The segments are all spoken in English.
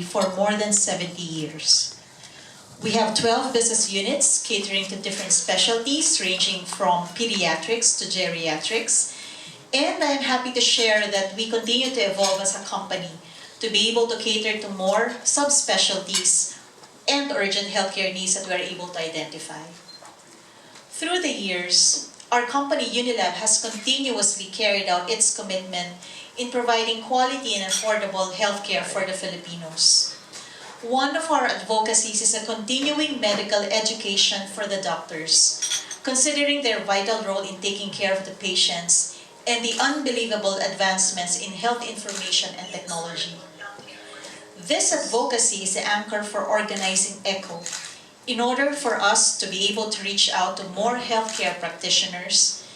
for more than 70 years. We have 12 business units catering to different specialties ranging from pediatrics to geriatrics. And I'm happy to share that we continue to evolve as a company to be able to cater to more subspecialties and urgent healthcare needs that we are able to identify. Through the years, our company Unilab has continuously carried out its commitment in providing quality and affordable healthcare for the Filipinos. One of our advocacies is a continuing medical education for the doctors, considering their vital role in taking care of the patients and the unbelievable advancements in health information and technology. This advocacy is the anchor for organizing ECHO, in order for us to be able to reach out to more healthcare practitioners.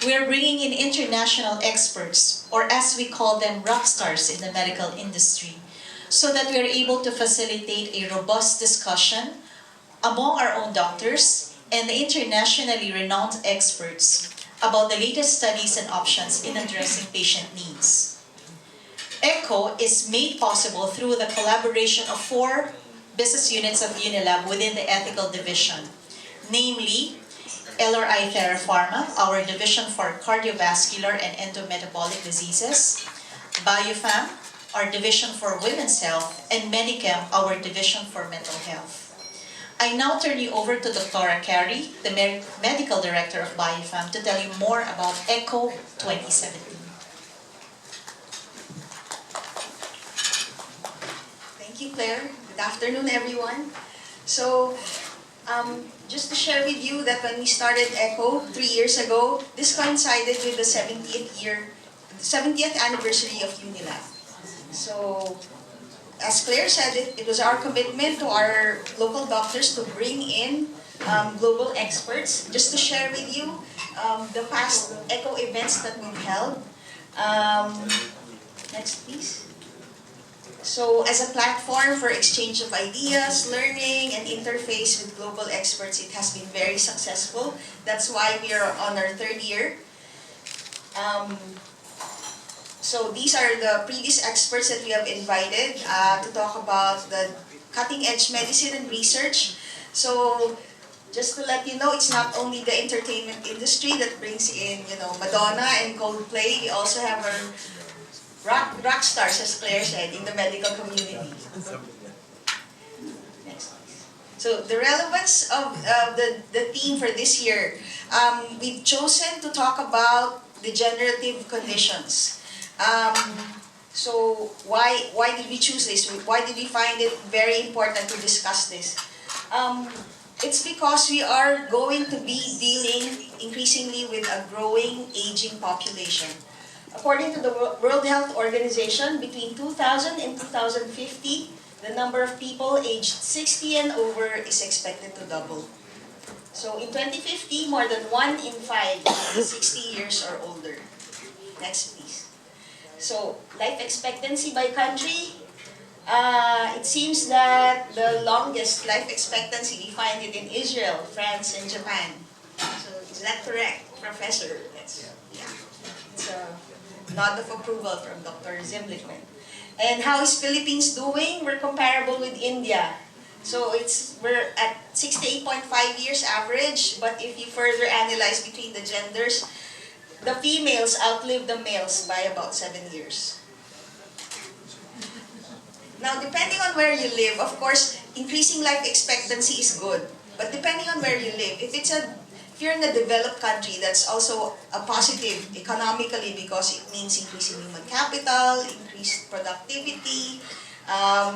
We are bringing in international experts, or as we call them, rock stars in the medical industry, so that we are able to facilitate a robust discussion among our own doctors and the internationally renowned experts about the latest studies and options in addressing patient needs. ECHO is made possible through the collaboration of 4 business units of Unilab within the ethical division, namely LRI-Therapharma, our division for cardiovascular and endometabolic diseases, Biofemme, our division for women's health, and Medichem, our division for mental health. I now turn you over to Dr. Carrie, the medical director of Biofemme, to tell you more about ECHO 2017. Thank you, Claire. Good afternoon, everyone. So, just to share with you that when we started ECHO 3 years ago, this coincided with the 70th anniversary of Unilab. So, as Claire said, it was our commitment to our local doctors to bring in global experts. Just to share with you the past ECHO events that we've held. Next, please. So, as a platform for exchange of ideas, learning, and interface with global experts, it has been very successful. That's why we are on our 3rd year. So, these are the previous experts that we have invited to talk about the cutting-edge medicine and research. So, just to let you know, it's not only the entertainment industry that brings in, Madonna and Coldplay. We also have our rock stars, as Claire said, in the medical community. Next, please. So the relevance of the theme for this year, we've chosen to talk about degenerative conditions. So why did we choose this? Why did we find it very important to discuss this? It's because we are going to be dealing increasingly with a growing, aging population. According to the World Health Organization, between 2000 and 2050, the number of people aged 60 and over is expected to double. So in 2050, more than 1 in 5 is 60 years or older. Next, please. So, life expectancy by country. It seems that the longest life expectancy, we find it in Israel, France, and Japan. So, is that correct, Professor? It's a nod of approval from Dr. Zimlichman. And how is Philippines doing? We're comparable with India. So we're at 68.5 years average, but if you further analyze between the genders, the females outlive the males by about 7 years. Now, depending on where you live, of course, increasing life expectancy is good. But depending on where you live, if you're in a developed country, that's also a positive economically because it means increasing human capital, increased productivity,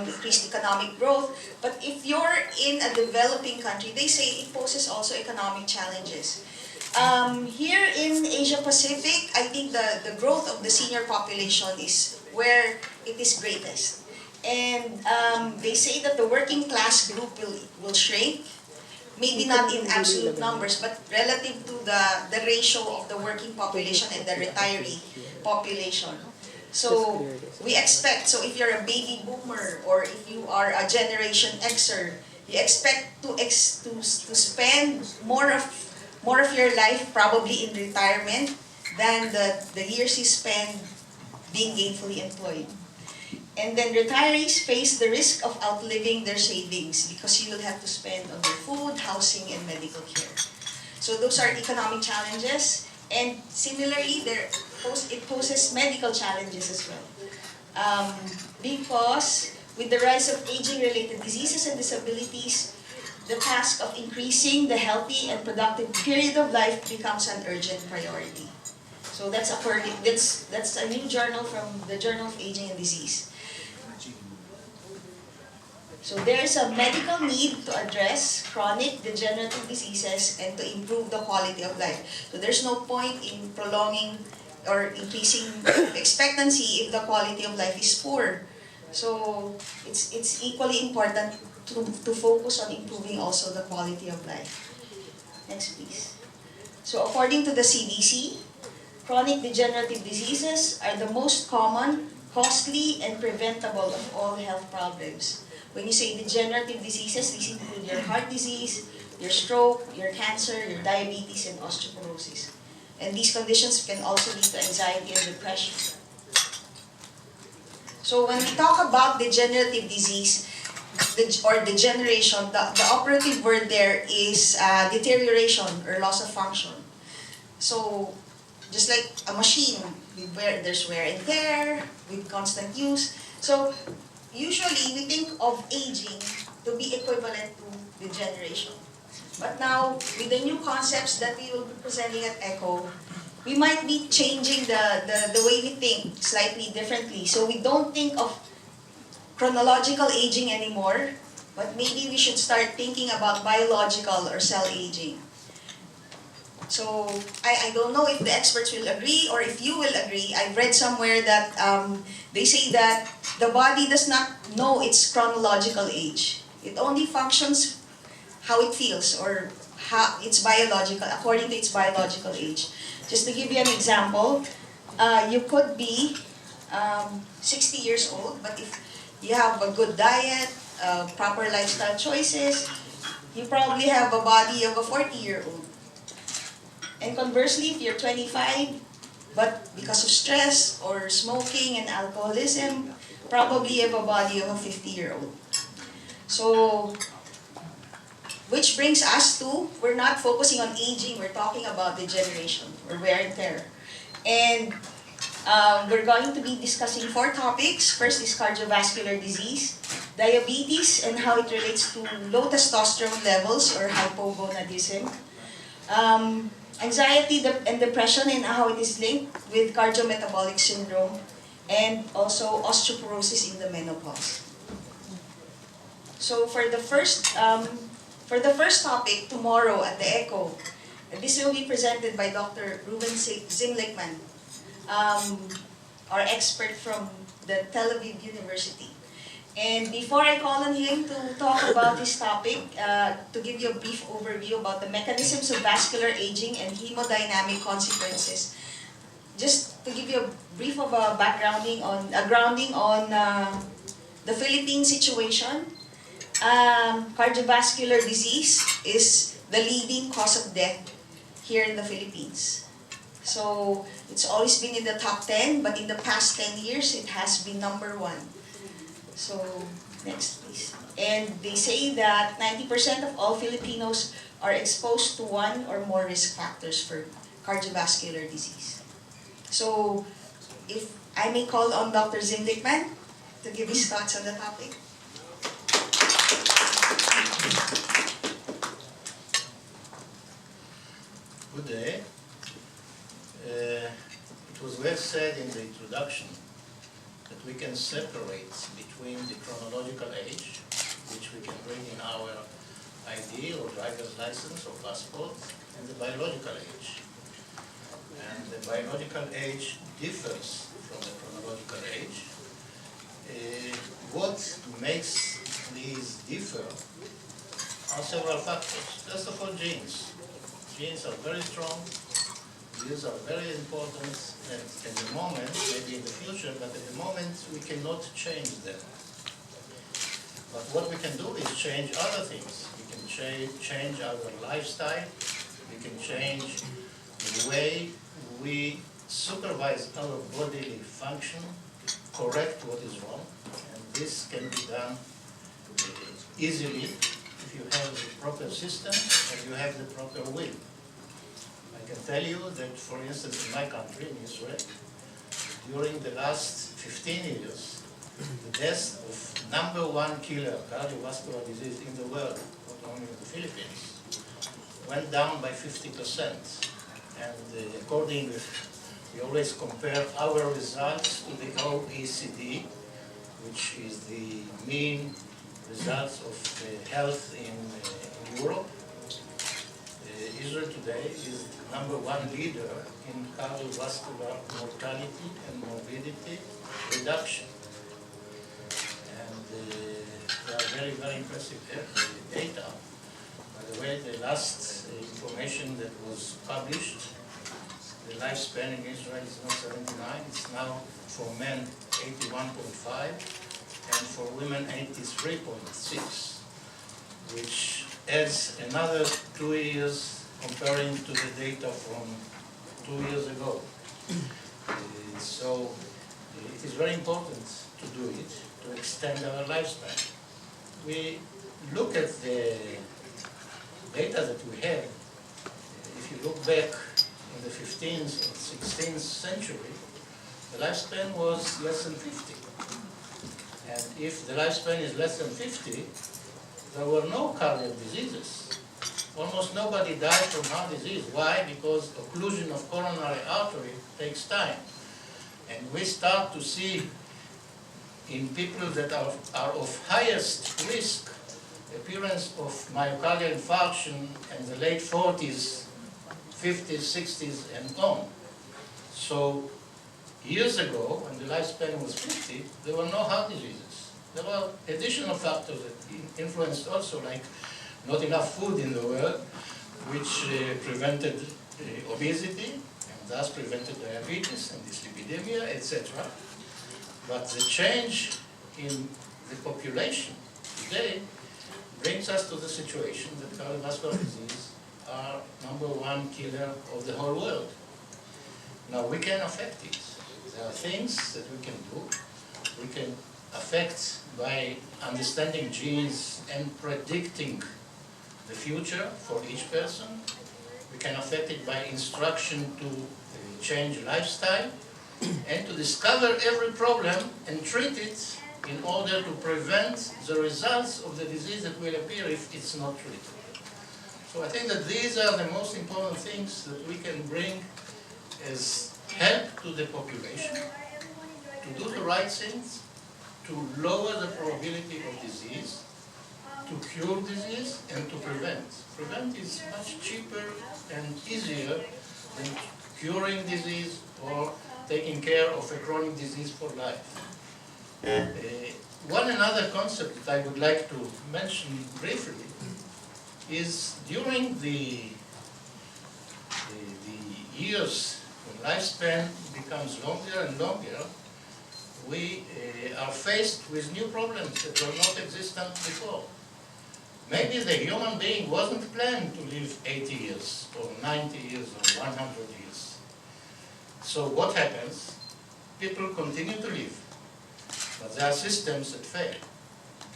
increased economic growth. But if you're in a developing country, they say it poses also economic challenges. Here in Asia Pacific, I think the growth of the senior population is where it is greatest. And they say that the working class group will shrink. Maybe not in absolute numbers, but relative to the ratio of the working population and the retiree population. So we expect, so if you're a baby boomer or if you are a Generation Xer, you expect to spend more of your life probably in retirement than the years you spend being gainfully employed. And then retirees face the risk of outliving their savings because you will have to spend on their food, housing, and medical care. So those are economic challenges. And similarly, it poses medical challenges as well. Because with the rise of aging-related diseases and disabilities, the task of increasing the healthy and productive period of life becomes an urgent priority. So that's a new journal from the Journal of Aging and Disease. So there is a medical need to address chronic degenerative diseases and to improve the quality of life. So there's no point in prolonging or increasing expectancy if the quality of life is poor. So it's equally important to focus on improving also the quality of life. Next, please. So according to the CDC, chronic degenerative diseases are the most common, costly, and preventable of all health problems. When you say degenerative diseases, these include your heart disease, your stroke, your cancer, your diabetes, and osteoporosis. And these conditions can also lead to anxiety and depression. So when we talk about degenerative disease, or degeneration, the operative word there is deterioration or loss of function. So just like a machine, there's wear and tear with constant use. So usually we think of aging to be equivalent to degeneration. But now, with the new concepts that we will be presenting at ECHO, we might be changing the way we think slightly differently. So we don't think of chronological aging anymore, but maybe we should start thinking about biological or cell aging. So I don't know if the experts will agree or if you will agree. I've read somewhere that they say that the body does not know its chronological age. It only functions how it feels or how it's biological, according to its biological age. Just to give you an example, you could be 60 years old, but if you have a good diet, proper lifestyle choices, you probably have a body of a 40-year-old. And conversely, if you're 25, but because of stress or smoking and alcoholism, probably have a body of a 50-year-old. So, which brings us to, we're not focusing on aging, we're talking about degeneration or wear and tear. And we're going to be discussing 4 topics. First is cardiovascular disease, diabetes and how it relates to low testosterone levels or hypogonadism, anxiety and depression and how it is linked with cardiometabolic syndrome, and also osteoporosis in the menopause. So for the first topic tomorrow at the ECHO, this will be presented by Dr. Reuven Zimlichman, our expert from the Tel Aviv University. And before I call on him to talk about this topic, to give you a brief overview about the mechanisms of vascular aging and hemodynamic consequences, just to give you a brief of a grounding on the Philippine situation. Cardiovascular disease is the leading cause of death here in the Philippines. So it's always been in the top 10, but in the past 10 years, it has been number 1. So, next please. And they say that 90% of all Filipinos are exposed to one or more risk factors for cardiovascular disease. So, if I may call on Dr. Zimlichman to give his thoughts on the topic. Good day. It was well said in the introduction that we can separate between the chronological age, which we can bring in our ID or driver's license or passport, and the biological age. And the biological age differs from the chronological age. What makes these differ are several factors. First of all, genes. Genes are very strong. These are very important at the moment, maybe in the future, but at the moment we cannot change them. But what we can do is change other things. We can change our lifestyle. We can change the way we supervise our bodily function. correct what is wrong, and this can be done easily if you have the proper system and you have the proper will. I can tell you that, for instance, in my country, in Israel, during the last 15 years, the death of #1 killer, cardiovascular disease in the world, not only in the Philippines, went down by 50%. And according, we always compare our results to the OECD, which is the mean results of health in Europe. Israel today is the #1 leader in cardiovascular mortality and morbidity reduction. And they are very, very impressive data. By the way, the last information that was published, the lifespan in Israel is not 79, it's now for men 81.5 and for women 83.6, which adds another 2 years comparing to the data from 2 years ago. So it is very important to do it, to extend our lifespan. We look at the data that we have. If you look back in the 15th and 16th century, the lifespan was less than 50. And if the lifespan is less than 50, there were no cardiac diseases. Almost nobody died from heart disease. Why? Because occlusion of coronary artery takes time. And we start to see in people that are of highest risk appearance of myocardial infarction in the late 40s, 50s, 60s, and on. So years ago, when the lifespan was 50, there were no heart diseases. There were additional factors that influenced also, like not enough food in the world, which prevented obesity, and thus prevented diabetes and dyslipidemia, etc. But the change in the population today brings us to the situation that cardiovascular disease are #1 killer of the whole world. Now we can affect it. There are things that we can do. We can affect by understanding genes and predicting the future for each person. We can affect it by instruction to change lifestyle and to discover every problem and treat it in order to prevent the results of the disease that will appear if it's not treated. So I think that these are the most important things that we can bring as help to the population, to do the right things, to lower the probability of disease, to cure disease, and to prevent. Prevent is much cheaper and easier than curing disease or taking care of a chronic disease for life. One another concept that I would like to mention briefly is during the years when lifespan becomes longer and longer, we are faced with new problems that were not existent before. Maybe the human being wasn't planned to live 80 years or 90 years or 100 years. So what happens? People continue to live, but there are systems that fail.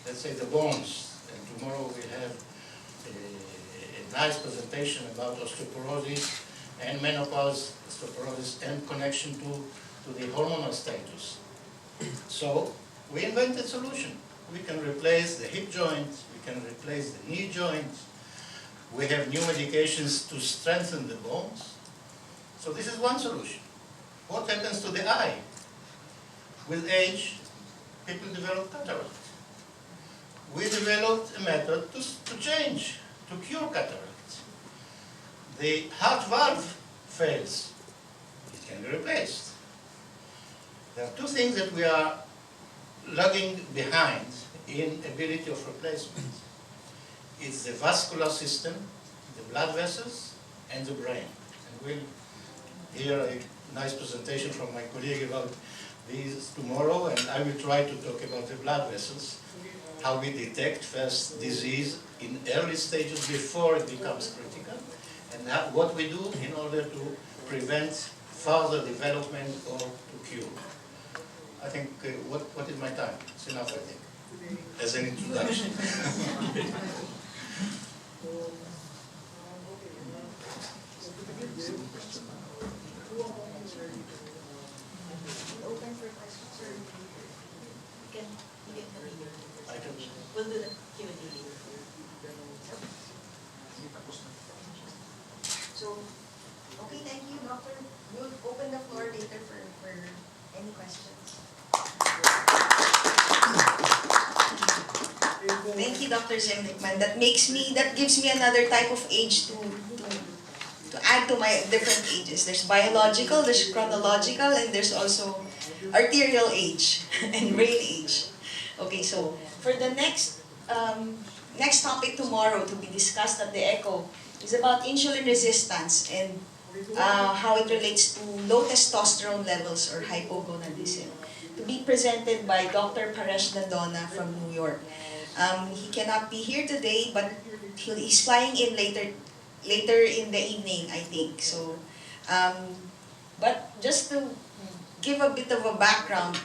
Let's say the bones, and tomorrow we have a nice presentation about osteoporosis and menopause, osteoporosis, and connection to the hormonal status. So we invented a solution. We can replace the hip joint, we can replace the knee joint, we have new medications to strengthen the bones. So this is one solution. What happens to the eye? With age, people develop cataract. We developed a method to change, to cure cataract. The heart valve fails. It can be replaced. There are two things that we are lagging behind in ability of replacement. It's the vascular system, the blood vessels, and the brain. And we'll hear a nice presentation from my colleague about these tomorrow, and I will try to talk about the blood vessels, how we detect first disease in early stages before it becomes critical, and what we do in order to prevent further development or to cure. I think, what is my time? It's enough, I think, as an introduction. Open for questions, or I can, We'll do the Q&A. so, okay, thank you, Doctor. We'll open the floor later for any questions. Thank you, Dr. Zimlichman. That gives me another type of age to add to my different ages. There's biological, there's chronological, and there's also arterial age and brain age. Okay, so for the next topic tomorrow to be discussed at the ECHO is about insulin resistance and how it relates to low testosterone levels or hypogonadism. To be presented by Dr. Paresh Dandona from New York. He cannot be here today, but he's flying in later in the evening, I think. So, but just to give a bit of a background,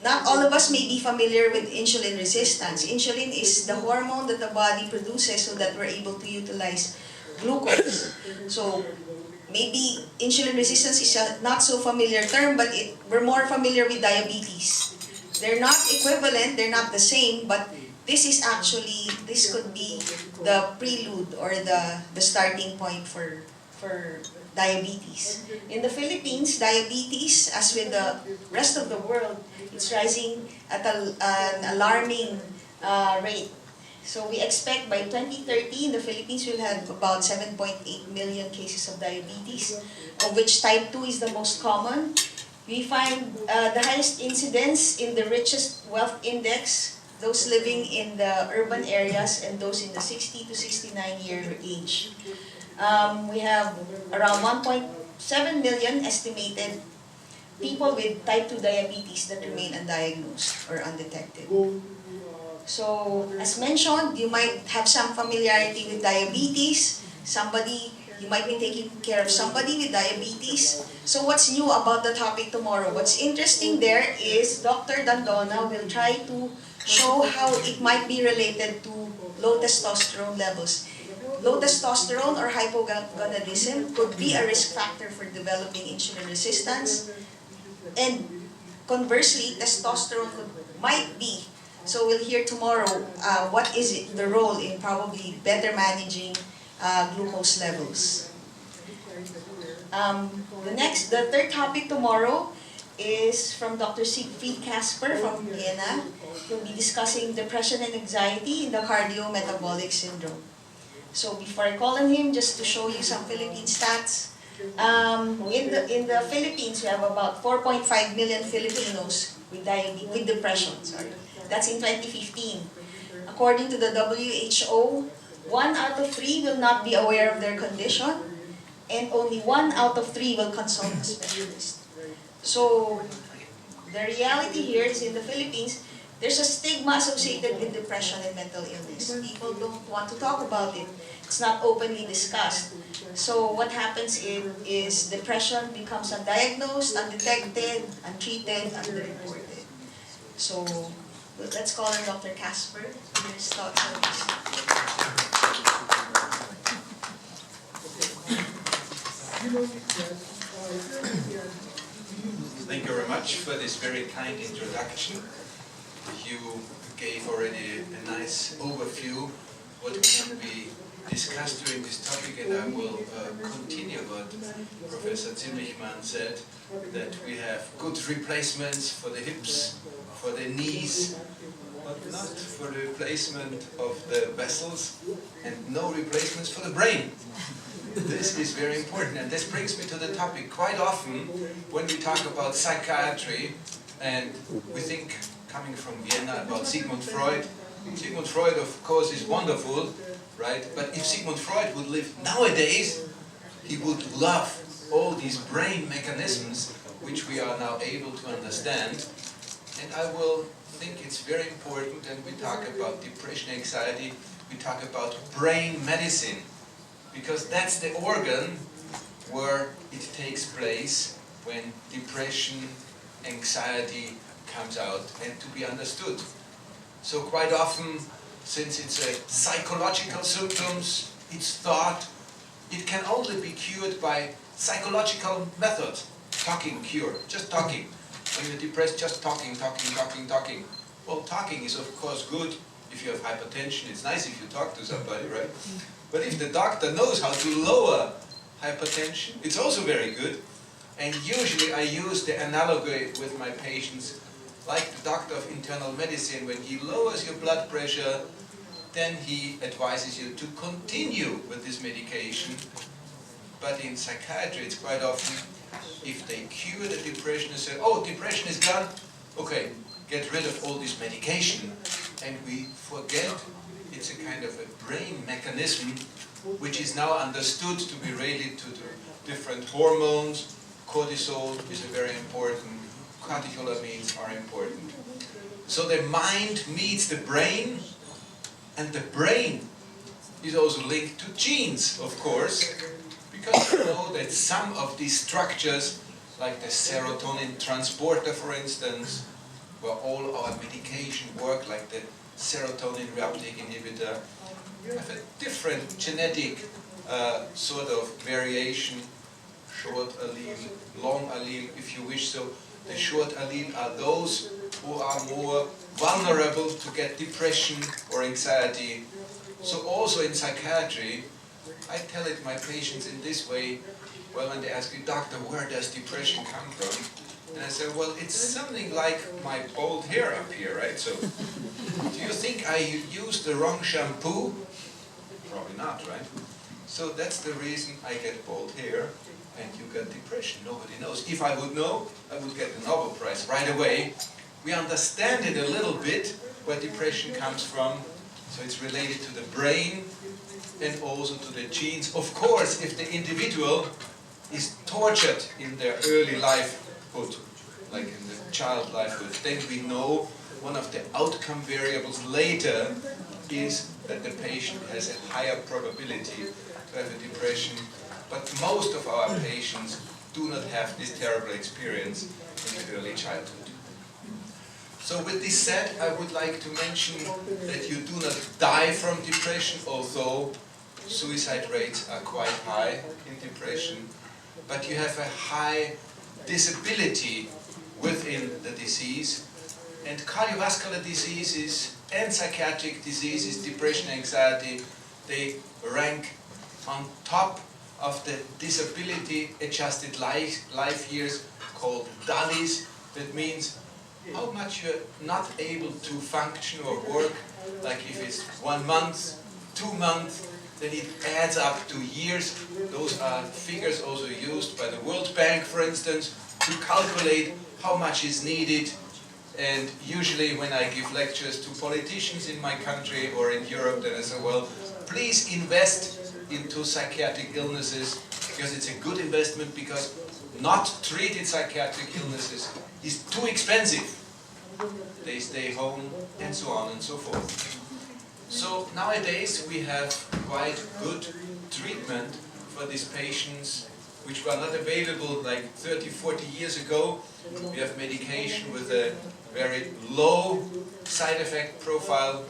not all of us may be familiar with insulin resistance. Insulin is the hormone that the body produces so that we're able to utilize glucose. So maybe insulin resistance is a not so familiar term, but we're more familiar with diabetes. They're not equivalent, they're not the same, but this could be the prelude or the starting point for diabetes. In the Philippines, diabetes, as with the rest of the world, it's rising at an alarming rate. So we expect by 2030 in the Philippines we'll have about 7.8 million cases of diabetes, of which type 2 is the most common. We find the highest incidence in the richest wealth index, those living in the urban areas and those in the 60 to 69-year age. We have around 1.7 million estimated people with type 2 diabetes that remain undiagnosed or undetected. So, as mentioned, you might have some familiarity with diabetes. You might be taking care of somebody with diabetes. So what's new about the topic tomorrow? What's interesting there is Dr. Dandona will try to show how it might be related to low testosterone levels. Low testosterone or hypogonadism could be a risk factor for developing insulin resistance. And conversely, testosterone might be. So we'll hear tomorrow what is the role in probably better managing glucose levels. The third topic tomorrow is from Dr. Siegfried Kasper from Vienna. He'll be discussing depression and anxiety in the cardio-metabolic syndrome. So before I call on him, just to show you some Philippine stats. In the Philippines, we have about 4.5 million Filipinos with depression. That's in 2015. According to the WHO, 1 out of 3 will not be aware of their condition, and only 1 out of 3 will consult a specialist. So, the reality here is in the Philippines, there's a stigma associated with depression and mental illness. People don't want to talk about it. It's not openly discussed. So what happens is depression becomes undiagnosed, undetected, untreated, underreported. So let's call on Dr. Kasper. Here's Dr. Thank you very much for this very kind introduction. You gave already a nice overview what can be discussed during this topic, and I will continue what Professor Zimlichman said, that we have good replacements for the hips, for the knees, but not for the replacement of the vessels, and no replacements for the brain. This is very important, and this brings me to the topic. Quite often, when we talk about psychiatry, and we think, coming from Vienna, about Sigmund Freud. Sigmund Freud, of course, is wonderful, right? But if Sigmund Freud would live nowadays, he would love all these brain mechanisms which we are now able to understand. And I will think it's very important, and we talk about depression, anxiety, we talk about brain medicine, because that's the organ where it takes place when depression, anxiety comes out and to be understood. So quite often, since it's a psychological symptoms, it's thought it can only be cured by psychological method. Talking cure, just talking. When you're depressed, just talking. Well, talking is of course good if you have hypertension. It's nice if you talk to somebody, right? But if the doctor knows how to lower hypertension, it's also very good. And usually I use the analogy with my patients, like the doctor of internal medicine. When he lowers your blood pressure, then he advises you to continue with this medication. But in psychiatry, it's quite often, if they cure the depression and say, oh, depression is gone, okay, get rid of all this medication. And we forget it's a kind of a brain mechanism which is now understood to be related to the different hormones. Cortisol is a very important, catecholamines are important. So the mind meets the brain, and the brain is also linked to genes, of course, because we know that some of these structures, like the serotonin transporter, for instance, where all our medication work, like the serotonin reuptake inhibitor, have a different genetic sort of variation, short allele, long allele, if you wish. So the short allele are those who are more vulnerable to get depression or anxiety. So also in psychiatry, I tell it my patients in this way, well, when they ask me, doctor, where does depression come from? And I say, well, it's something like my bald hair up here, right? So, do you think I used the wrong shampoo? Probably not, right? So that's the reason I get bald hair and you get depression. Nobody knows. If I would know, I would get the Nobel Prize right away. We understand it a little bit, where depression comes from. So it's related to the brain and also to the genes. Of course, if the individual is tortured in their early lifehood, like in the child lifehood, then we know one of the outcome variables later is that the patient has a higher probability to have a depression. But most of our patients do not have this terrible experience in the early childhood. So with this said, I would like to mention that you do not die from depression, although suicide rates are quite high in depression, but you have a high disability within the disease. And cardiovascular diseases and psychiatric diseases, depression, anxiety, they rank on top of the disability-adjusted life years called DALYs. That means how much you're not able to function or work. Like if it's 1 month, 2 months, then it adds up to years. Those are figures also used by the World Bank, for instance, to calculate how much is needed. And usually when I give lectures to politicians in my country or in Europe, then I say, well, please invest into psychiatric illnesses, because it's a good investment, because not treated psychiatric illnesses is too expensive. They stay home and so on and so forth. So nowadays we have quite good treatment for these patients which were not available like 30, 40 years ago. We have medication with a very low side effect profile.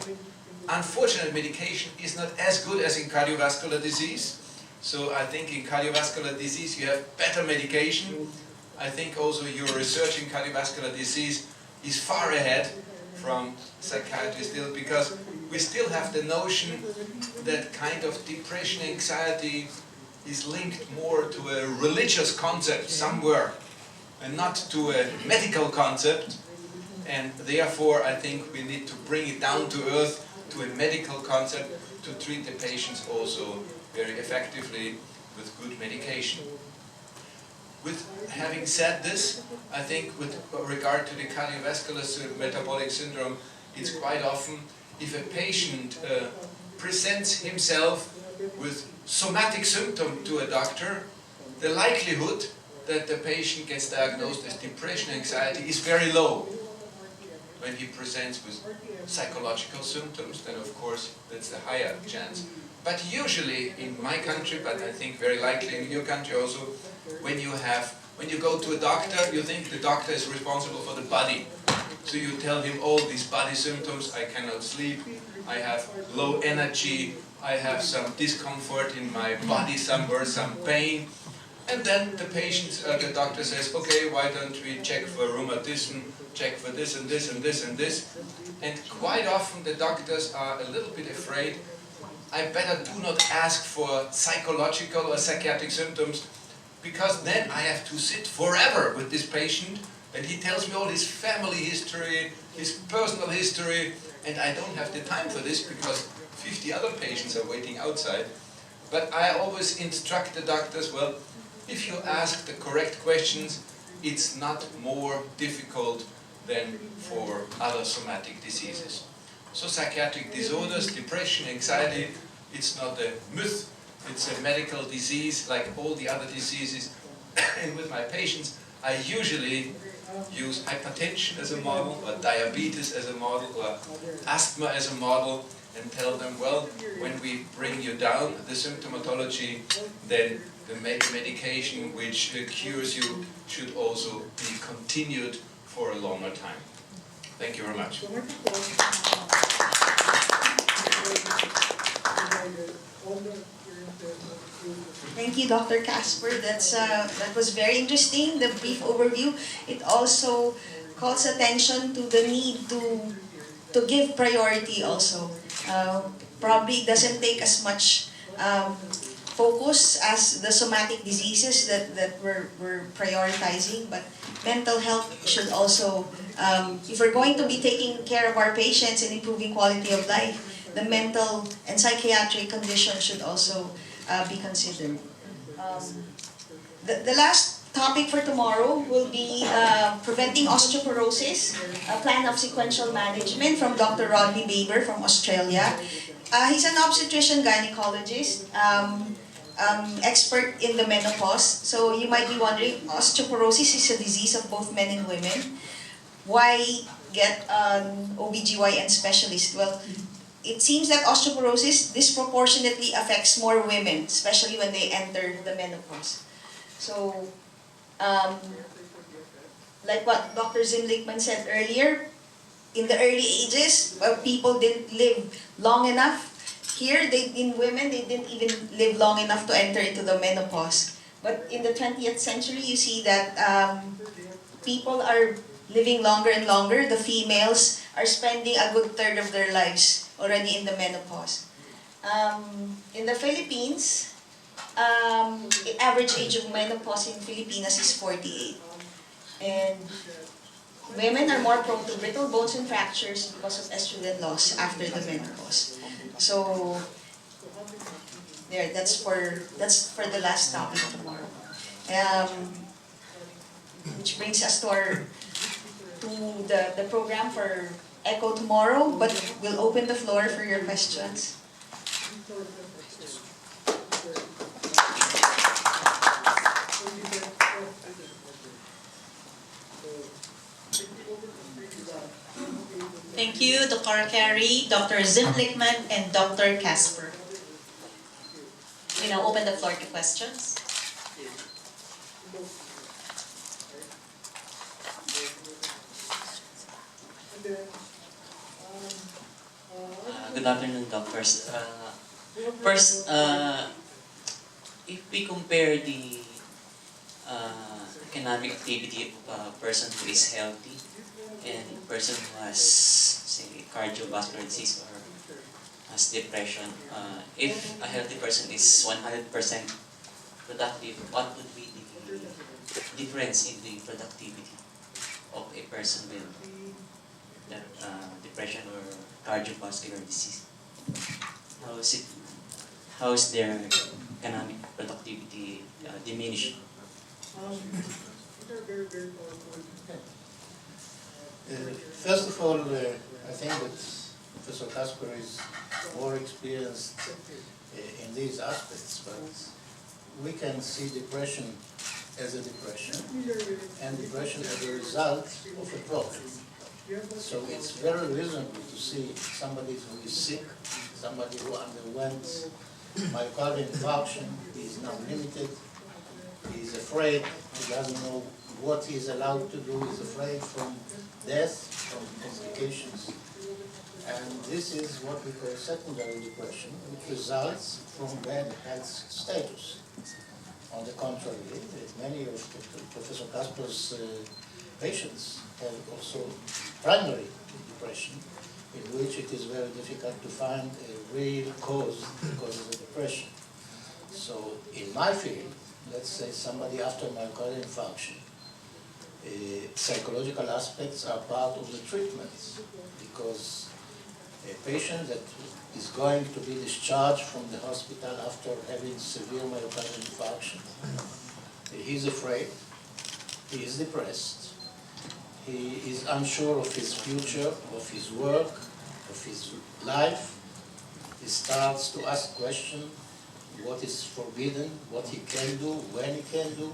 Unfortunately, medication is not as good as in cardiovascular disease. So I think in cardiovascular disease you have better medication. I think also your research in cardiovascular disease is far ahead from psychiatry still, because we still have the notion that kind of depression, anxiety is linked more to a religious concept somewhere and not to a medical concept. And therefore I think we need to bring it down to earth, to a medical concept, to treat the patients also very effectively with good medication. With having said this, I think with regard to the cardiovascular metabolic syndrome, it's quite often if a patient presents himself with somatic symptom to a doctor, the likelihood that the patient gets diagnosed as depression, anxiety is very low. When he presents with psychological symptoms, then of course that's the higher chance. But usually in my country, but I think very likely in your country also, when you go to a doctor, you think the doctor is responsible for the body. So you tell him all these body symptoms: I cannot sleep, I have low energy, I have some discomfort in my body somewhere, some pain. And then the doctor says, okay, why don't we check for rheumatism, check for this and this and this and this. And quite often the doctors are a little bit afraid. I better do not ask for psychological or psychiatric symptoms, because then I have to sit forever with this patient and he tells me all his family history, his personal history, and I don't have the time for this because 50 other patients are waiting outside. But I always instruct the doctors, well, if you ask the correct questions, it's not more difficult than for other somatic diseases. So psychiatric disorders, depression, anxiety, it's not a myth, it's a medical disease like all the other diseases. And with my patients, I usually use hypertension as a model, or diabetes as a model, or asthma as a model, and tell them, well, when we bring you down the symptomatology, then the medication which cures you should also be continued for a longer time. Thank you very much. Thank you, Dr. Kasper. That was very interesting, the brief overview. It also calls attention to the need to give priority also. Probably doesn't take as much focus as the somatic diseases that we're prioritizing, but mental health should also, if we're going to be taking care of our patients and improving quality of life, the mental and psychiatric condition should also be considered. The last topic for tomorrow will be preventing osteoporosis, a plan of sequential management from Dr. Rodney from Australia. He's an obstetrician gynecologist, expert in the menopause. So you might be wondering, osteoporosis is a disease of both men and women. Why get an OBGYN specialist? Well, it seems that osteoporosis disproportionately affects more women, especially when they enter the menopause. So, like what Dr. Zimlichman said earlier, in the early ages, people didn't live long enough. Here, in women, they didn't even live long enough to enter into the menopause. But in the 20th century, you see that people are living longer and longer. The females are spending a good third of their lives already in the menopause. In the Philippines, the average age of menopause in Pilipinas is 48. And women are more prone to brittle bones and fractures because of estrogen loss after the menopause. So, there, that's for the last topic tomorrow. Which brings us to the program for ECHO tomorrow, but we'll open the floor for your questions. Thank you, Dr. Carey, Dr. Zimlichman, and Dr. Kasper. We now open the floor to questions. Good afternoon, doctors. First, if we compare the economic activity of a person who is healthy and a person who has, say, cardiovascular disease or has depression, if a healthy person is 100% productive, what would be the difference in the productivity of a person with that depression or cardiovascular disease? How is their economic productivity diminished? First of all, I think that Professor Kasper is more experienced in these aspects, but we can see depression as a depression, and depression as a result of a problem. So it's very reasonable to see somebody who is sick, somebody who underwent myocardial infarction, he is now limited, he is afraid, he doesn't know what he is allowed to do, he is afraid from death, some complications. And this is what we call secondary depression, which results from bad health status. On the contrary, many of Professor Kasper's patients have also primary depression, in which it is very difficult to find a real cause of the depression. So in my field, let's say somebody after myocardial infarction, psychological aspects are part of the treatments, because a patient that is going to be discharged from the hospital after having severe myocardial infarction, he is afraid, he is depressed, he is unsure of his future, of his work, of his life. He starts to ask questions, what is forbidden, what he can do, when he can do.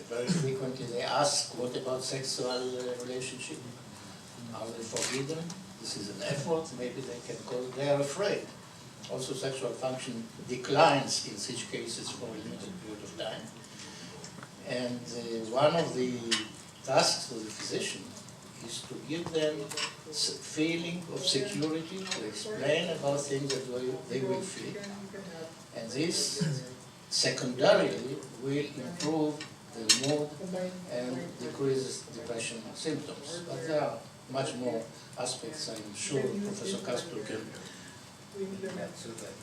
Very frequently they ask, what about sexual relationship? Are they forbidden? This is an effort, maybe they can call it, they are afraid. Also sexual function declines in such cases for a limited period of time. And one of the tasks of the physician is to give them a feeling of security, to explain about things that they will feel. And this secondarily will improve the mood and decrease depression symptoms. But there are much more aspects, I'm sure Professor Kasper can add to that.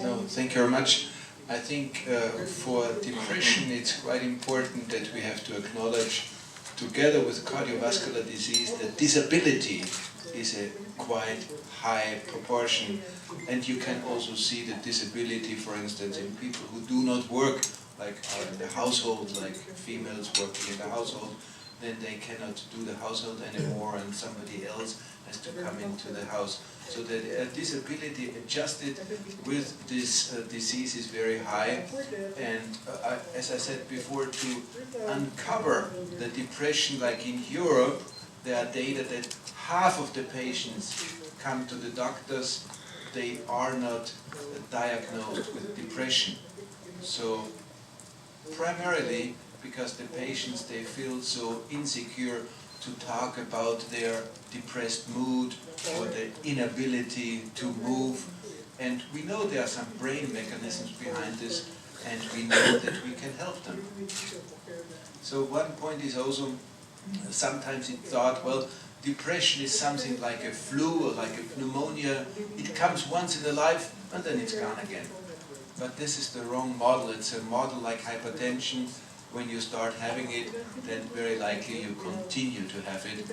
No, thank you very much. I think for depression it's quite important that we have to acknowledge, together with cardiovascular disease, that disability is a quite high proportion. And you can also see the disability, for instance, in people who do not work, like are in the household, like females working in the household, then they cannot do the household anymore and somebody else has to come into the house. So the disability adjusted with this disease is very high. And as I said before, to uncover the depression, like in Europe, there are data that half of the patients come to the doctors, they are not diagnosed with depression. So primarily because the patients, they feel so insecure to talk about their depressed mood or their inability to move. And we know there are some brain mechanisms behind this, and we know that we can help them. So one point is also, sometimes it's thought, well, depression is something like a flu or like a pneumonia. It comes once in a life and then it's gone again. But this is the wrong model. It's a model like hypertension. When you start having it, then very likely you continue to have it,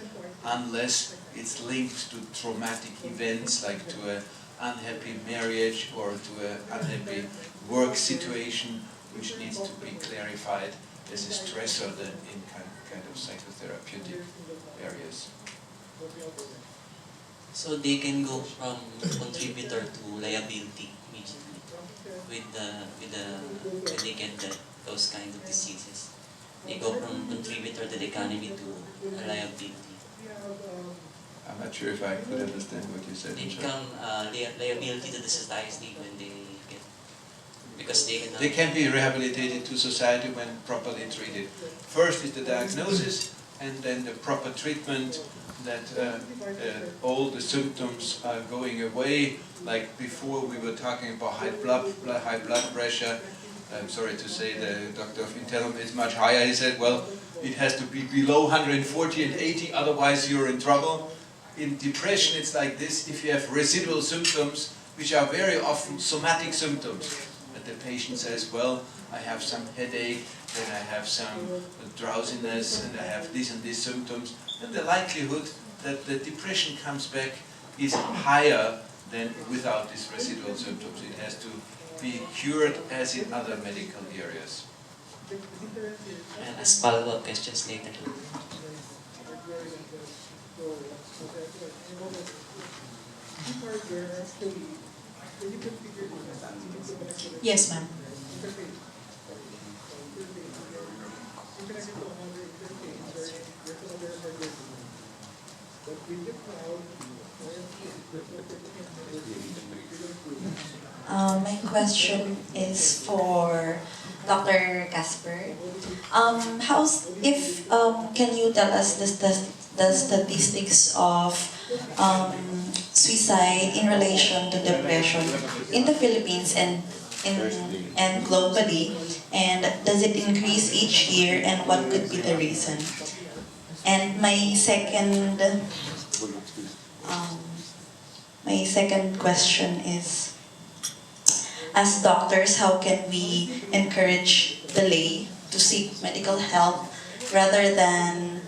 unless it's linked to traumatic events, like to an unhappy marriage or to an unhappy work situation, which needs to be clarified as a stressor then in kind of psychotherapeutic areas. So they can go from contributor to liability immediately when they get those kind of diseases. They go from contributor to the economy to a liability. I'm not sure if I could understand what you said. They become liability to the society when they get, because they cannot. They can be rehabilitated to society when properly treated. First is the diagnosis, and then the proper treatment, that all the symptoms are going away. Like before we were talking about high blood pressure. I'm sorry to say the doctor of Intelum is much higher. He said, well, it has to be below 140 and 80, otherwise you're in trouble. In depression it's like this: if you have residual symptoms, which are very often somatic symptoms, that the patient says, well, I have some headache, then I have some drowsiness, and I have this and these symptoms, then the likelihood that the depression comes back is higher than without these residual symptoms. It has to be cured as in other medical areas. And as follow-up questions later. Yes, ma'am. My question is for Dr. Kasper. Can you tell us the the statistics of suicide in relation to depression in the Philippines and globally, and does it increase each year, and what could be the reason? And my second question is, as doctors, how can we encourage the lay to seek medical help rather than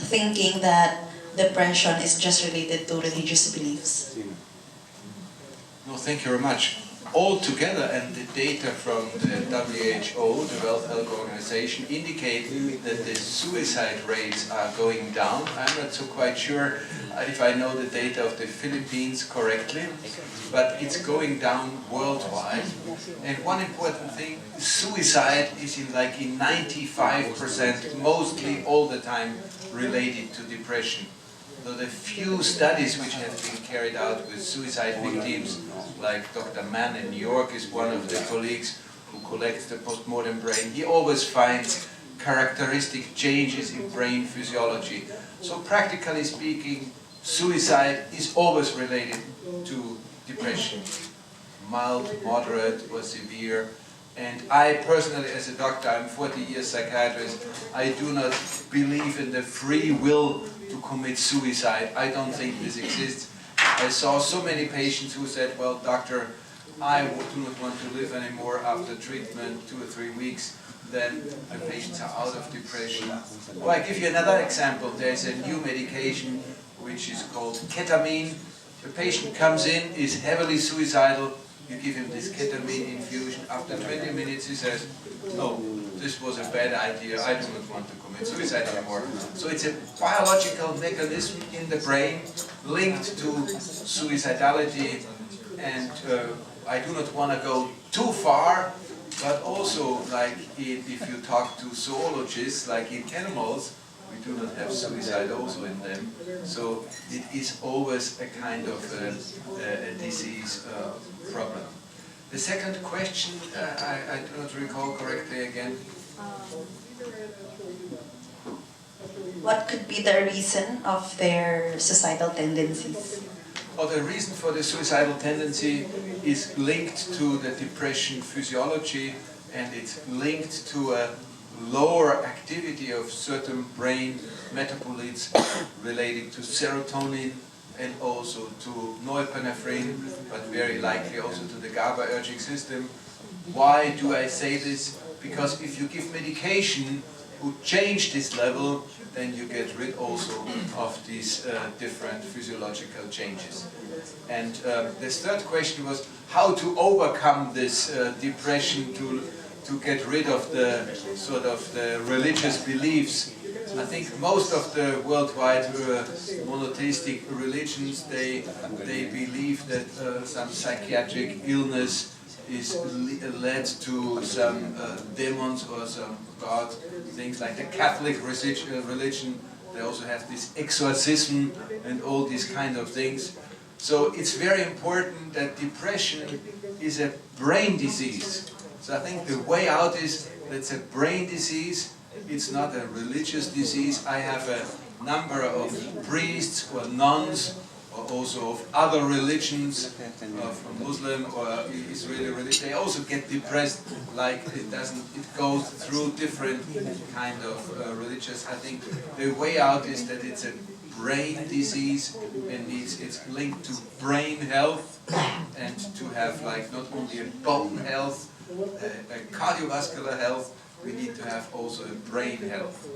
thinking that depression is just related to religious beliefs? No, thank you very much. Altogether, and the data from the WHO, the World Health Organization, indicate that the suicide rates are going down. I'm not so quite sure if I know the data of the Philippines correctly, but it's going down worldwide. And one important thing, suicide is in 95%, mostly all the time, related to depression. So the few studies which have been carried out with suicide victims, like Dr. Mann in New York is one of the colleagues who collects the postmortem brain, he always finds characteristic changes in brain physiology. So practically speaking, suicide is always related to depression, mild, moderate or severe. And I personally, as a doctor, I'm 40 years psychiatrist, I do not believe in the free will to commit suicide. I don't think this exists. I saw so many patients who said, well, doctor, I do not want to live anymore after treatment, 2 or 3 weeks. Then the patients are out of depression. Well, I give you another example. There's a new medication which is called ketamine. The patient comes in, is heavily suicidal. You give him this ketamine infusion. After 20 minutes he says, no, this was a bad idea. I do not want to commit suicide anymore. So it's a biological mechanism in the brain linked to suicidality. And I do not want to go too far, but also, like if you talk to zoologists, like in animals, we do not have suicide also in them. So it is always a kind of a disease problem. The second question, I do not recall correctly again. What could be the reason of their suicidal tendencies? Well, the reason for the suicidal tendency is linked to the depression physiology, and it's linked to a lower activity of certain brain metabolites related to serotonin and also to norepinephrine, but very likely also to the GABAergic system. Why do I say this? Because if you give medication who change this level, then you get rid also of these different physiological changes. And the third question was how to overcome this depression, to get rid of the sort of the religious beliefs. I think most of the worldwide monotheistic religions, they believe that some psychiatric illness is led to some demons or some god, things like the Catholic religion. They also have this exorcism and all these kind of things. So it's very important that depression is a brain disease. So I think the way out is that it's a brain disease, it's not a religious disease. I have a number of priests or nuns, or also of other religions, of Muslim or Israeli religion. They also get depressed, like it goes through different kind of religious. I think the way out is that it's a brain disease and it's linked to brain health and to have like not only a bone health, a cardiovascular health, we need to have also a brain health.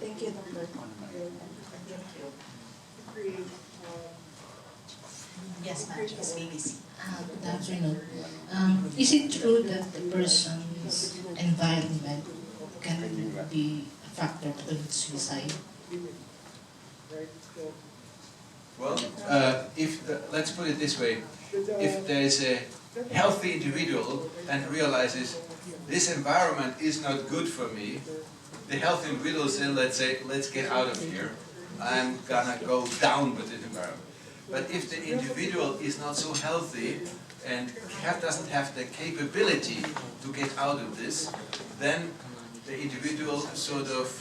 Thank you, Doctor. Yes, ma'am, just BBC. Good afternoon. Is it true that the person's environment can be a factor to commit suicide? Well, let's put it this way. If there is a healthy individual and realizes this environment is not good for me, the healthy individual says, let's get out of here. I'm gonna go down with this environment. But if the individual is not so healthy and doesn't have the capability to get out of this, then the individual sort of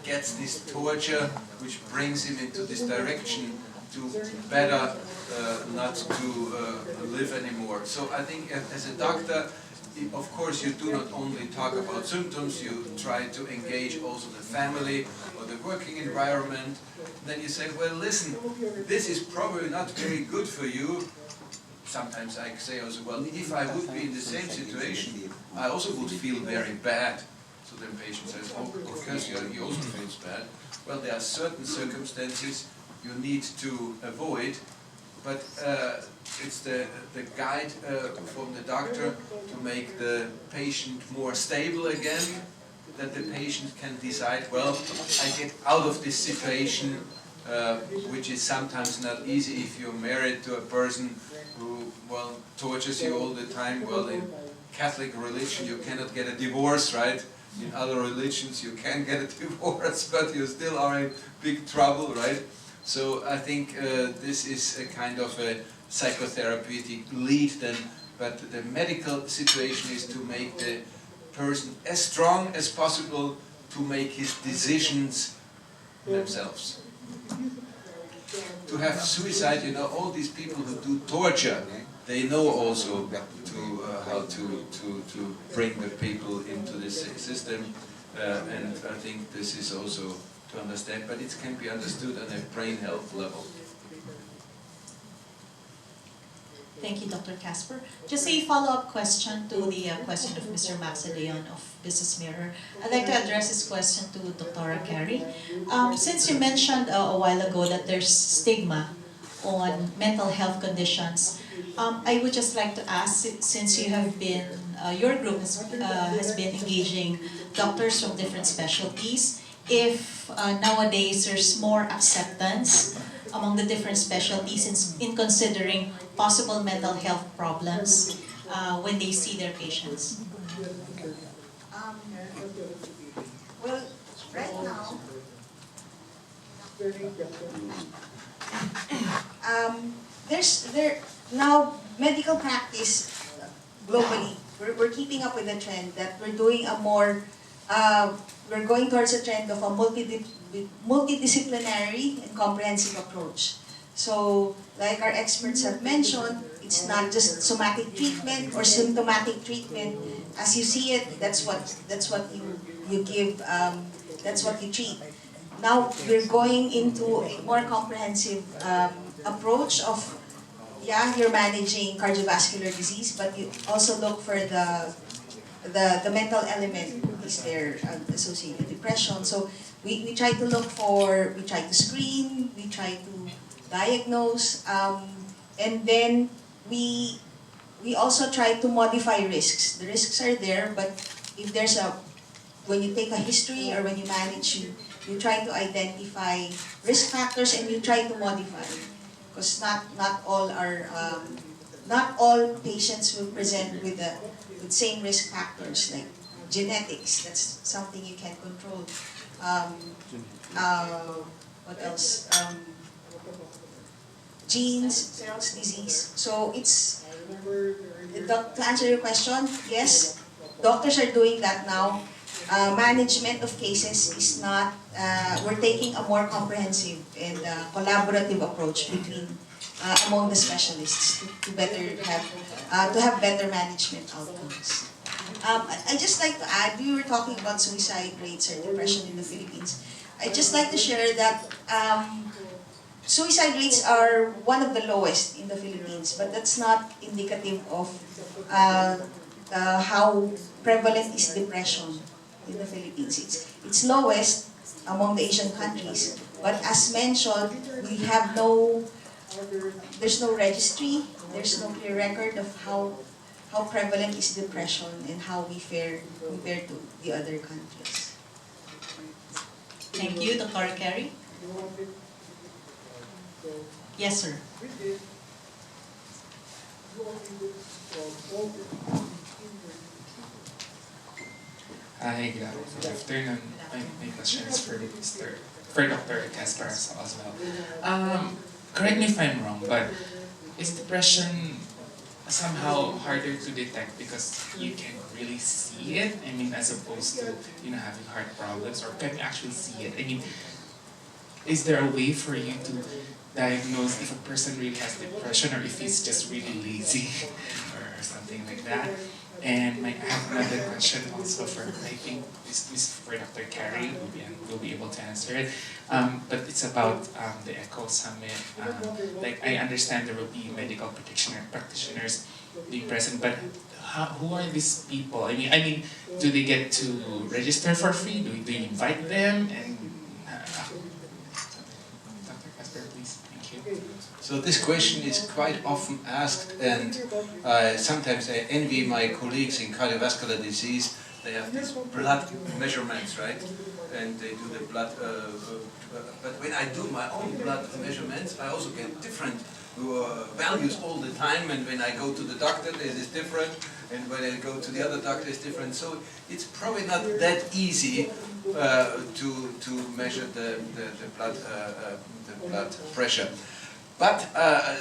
gets this torture which brings him into this direction to better not to live anymore. So I think as a doctor, of course you do not only talk about symptoms, you try to engage also the family or the working environment. Then you say, well listen, this is probably not very good for you. Sometimes I say also, well, if I would be in the same situation, I also would feel very bad. So the patient says, oh, of course you also feels bad. Well, there are certain circumstances you need to avoid, but it's the guide from the doctor to make the patient more stable again, that the patient can decide, well, I get out of this situation, which is sometimes not easy if you're married to a person who, well, tortures you all the time. Well, in Catholic religion you cannot get a divorce, right? In other religions you can get a divorce, but you still are in big trouble, right? So I think this is a kind of a psychotherapeutic lead then, but the medical situation is to make the person as strong as possible to make his decisions themselves. To have suicide, you know, all these people who do torture, they know also to how to bring the people into this system, and I think this is also to understand, but it can be understood on a brain health level. Thank you, Dr. Kasper. Just a follow-up question to the question of Mr. Max Leon of Business Mirror. I'd like to address this question to Dr. Carey. Since you mentioned a while ago that there's stigma on mental health conditions, I would just like to ask, since you have been, your group has been engaging doctors from different specialties, if nowadays there's more acceptance among the different specialties in considering possible mental health problems when they see their patients? Well, right now, now medical practice globally, we're keeping up with the trend that we're doing a more, we're going towards a trend of a multidisciplinary and comprehensive approach. So, like our experts have mentioned, it's not just somatic treatment or symptomatic treatment. As you see it, that's what you give, that's what you treat. Now we're going into a more comprehensive approach of, yeah, you're managing cardiovascular disease, but you also look for the mental element. Is there associated depression? So we try to look for, we try to screen, we try to diagnose, and then we also try to modify risks. The risks are there, but if there's when you take a history or when you manage, you try to identify risk factors and you try to modify, because not all patients will present with the same risk factors, like genetics. That's something you can control. What else? Genes, Serrel's disease. So it's, to answer your question, yes, doctors are doing that now. Management of cases is not, we're taking a more comprehensive and collaborative approach between, among the specialists to better have better management outcomes. I'd just like to add, we were talking about suicide rates or depression in the Philippines. I'd just like to share that suicide rates are one of the lowest in the Philippines, but that's not indicative of how prevalent is depression in the Philippines. It's lowest among the Asian countries, but as mentioned, we have there's no registry, there's no clear record of how prevalent is depression and how we fare compared to the other countries. Thank you, Dr. Carey. Yes, sir. Hi, good afternoon. My question is for Dr. Kasper as well. Correct me if I'm wrong, but is depression somehow harder to detect because you can really see it. I mean, as opposed to having heart problems, or can you actually see it? I mean, is there a way for you to diagnose if a person really has depression or if he's just really lazy or something like that? And I have another question also for, I think this is for Dr. Carrie, will be able to answer it. But it's about the ECHO Summit. Like, I understand there will be medical practitioners being present, but who are these people? I mean, do they get to register for free? Do you invite them? And Dr. Kasper, please. Thank you. So this question is quite often asked, and sometimes I envy my colleagues in cardiovascular disease. They have these blood measurements, right? And they do the blood, but when I do my own blood measurements, I also get different values all the time, and when I go to the doctor, it is different, and when I go to the other doctor, it's different. So it's probably not that easy to measure the blood pressure. But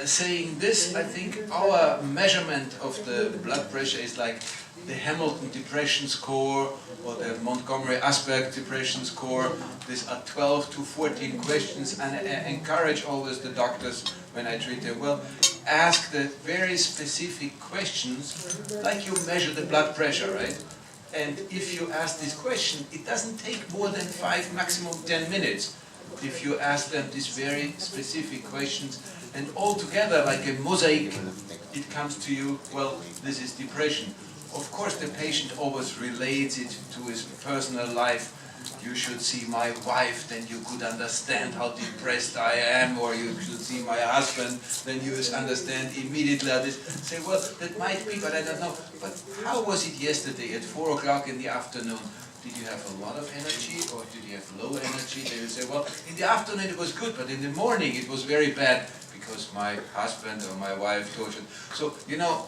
saying this, I think our measurement of the blood pressure is like the Hamilton Depression Score or the Montgomery-Åsberg Depression Score. These are 12 to 14 questions, and I encourage always the doctors when I treat them, well, ask the very specific questions, like you measure the blood pressure, right? And if you ask this question, it doesn't take more than 5, maximum 10 minutes. If you ask them these very specific questions, and all together, like a mosaic, it comes to you, well, this is depression. Of course, the patient always relates it to his personal life. You should see my wife, then you could understand how depressed I am, or you should see my husband, then you understand immediately this. Say, well, that might be, but I don't know. But how was it yesterday at 4 o'clock in the afternoon? Did you have a lot of energy, or did you have low energy? They would say, well, in the afternoon it was good, but in the morning it was very bad because my husband or my wife tortured. So,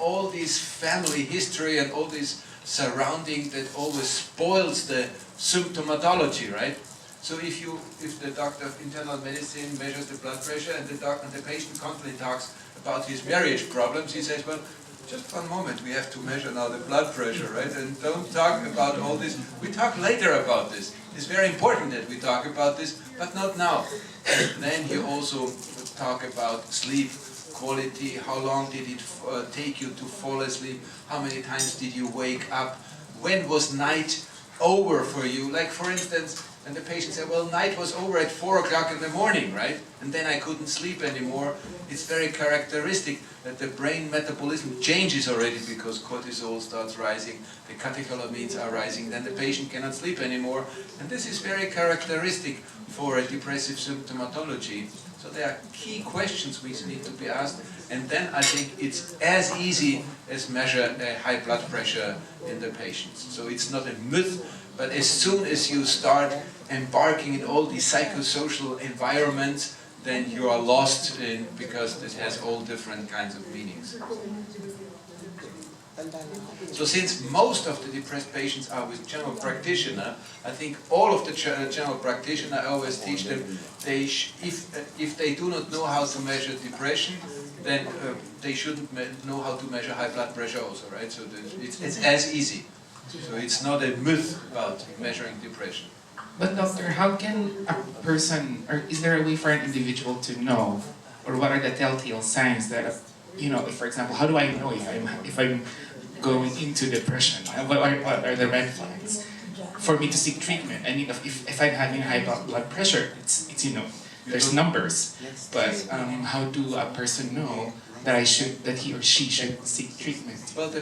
all this family history and all this surrounding that always spoils the symptomatology, right? So if the doctor of internal medicine measures the blood pressure and the patient constantly talks about his marriage problems, he says, well, just one moment, we have to measure now the blood pressure, right? And don't talk about all this. We talk later about this. It's very important that we talk about this, but not now. And then you also talk about sleep quality. How long did it take you to fall asleep? How many times did you wake up? When was night over for you? Like, for instance, and the patient said, well, night was over at 4 o'clock in the morning, right? And then I couldn't sleep anymore. It's very characteristic that the brain metabolism changes already because cortisol starts rising, the catecholamines are rising, then the patient cannot sleep anymore. And this is very characteristic for a depressive symptomatology. So there are key questions which need to be asked. And then I think it's as easy as measure a high blood pressure in the patients. So it's not a myth, but as soon as you start embarking in all these psychosocial environments, then you are lost in, because this has all different kinds of meanings. So since most of the depressed patients are with general practitioner, I think all of the general practitioner, I always teach them, if they do not know how to measure depression, then they shouldn't know how to measure high blood pressure also, right? So it's as easy. So it's not a myth about measuring depression. But doctor, how can a person, or is there a way for an individual to know, or what are the telltale signs that, if, for example, how do I know if I'm going into depression? What are the red flags for me to seek treatment? I mean, if I'm having high blood pressure, it's there's numbers, but how do a person know that he or she should seek treatment? Well, the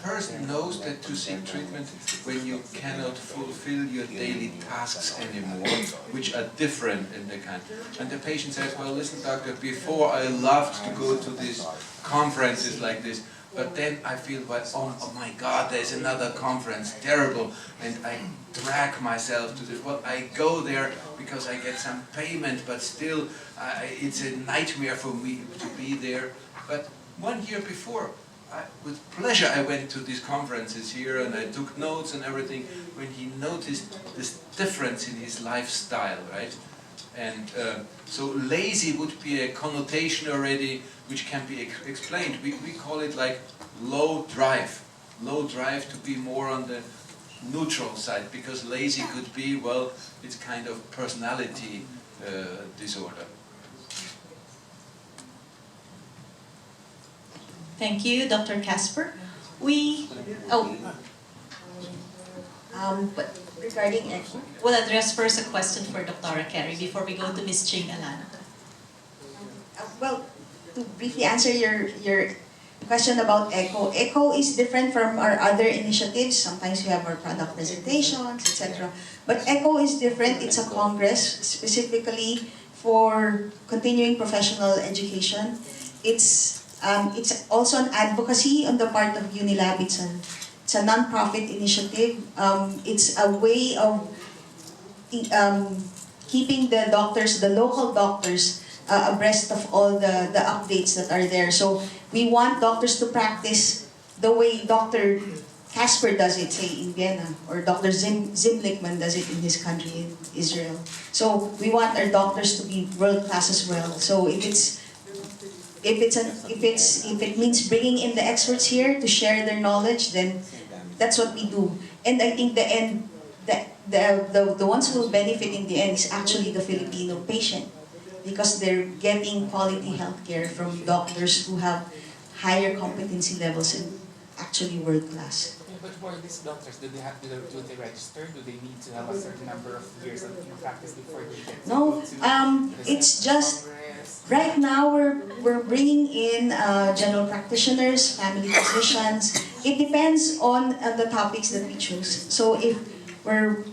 person knows that to seek treatment when you cannot fulfill your daily tasks anymore, which are different in the kind. And the patient says, well, listen, doctor, before I loved to go to these conferences like this, but then I feel, oh my God, there's another conference, terrible, and I drag myself to this. Well, I go there because I get some payment, but still, it's a nightmare for me to be there. But 1 year before, with pleasure I went to these conferences here and I took notes and everything when he noticed this difference in his lifestyle, right? And so lazy would be a connotation already which can be explained. We call it like low drive. Low drive to be more on the neutral side, because lazy could be, well, it's kind of personality disorder. Thank you, Dr. Kasper. But regarding echo, We'll address first a question for Dr. Carey before we go to Ms. Ching Alana. well, to briefly answer your question about ECHO. ECHO is different from our other initiatives. Sometimes we have our product presentations, etc. But ECHO is different. It's a congress specifically for continuing professional education. It's also an advocacy on the part of Unilab. It's a non-profit initiative. It's a way of keeping the doctors, the local doctors, abreast of all the updates that are there. So we want doctors to practice the way Dr. Kasper does it, say in Vienna, or Dr. Zimlichman does it in his country, in Israel. So we want our doctors to be world class as well. So if it means bringing in the experts here to share their knowledge, then that's what we do. And I think the ones who will benefit in the end is actually the Filipino patient, because they're getting quality healthcare from doctors who have higher competency levels and actually world class. Yeah, but for these doctors, do they register? Do they need to have a certain number of years of practice before they get to No, go to it's just Congress? right now we're bringing in general practitioners, family physicians. It depends on the topics that we choose. So if we're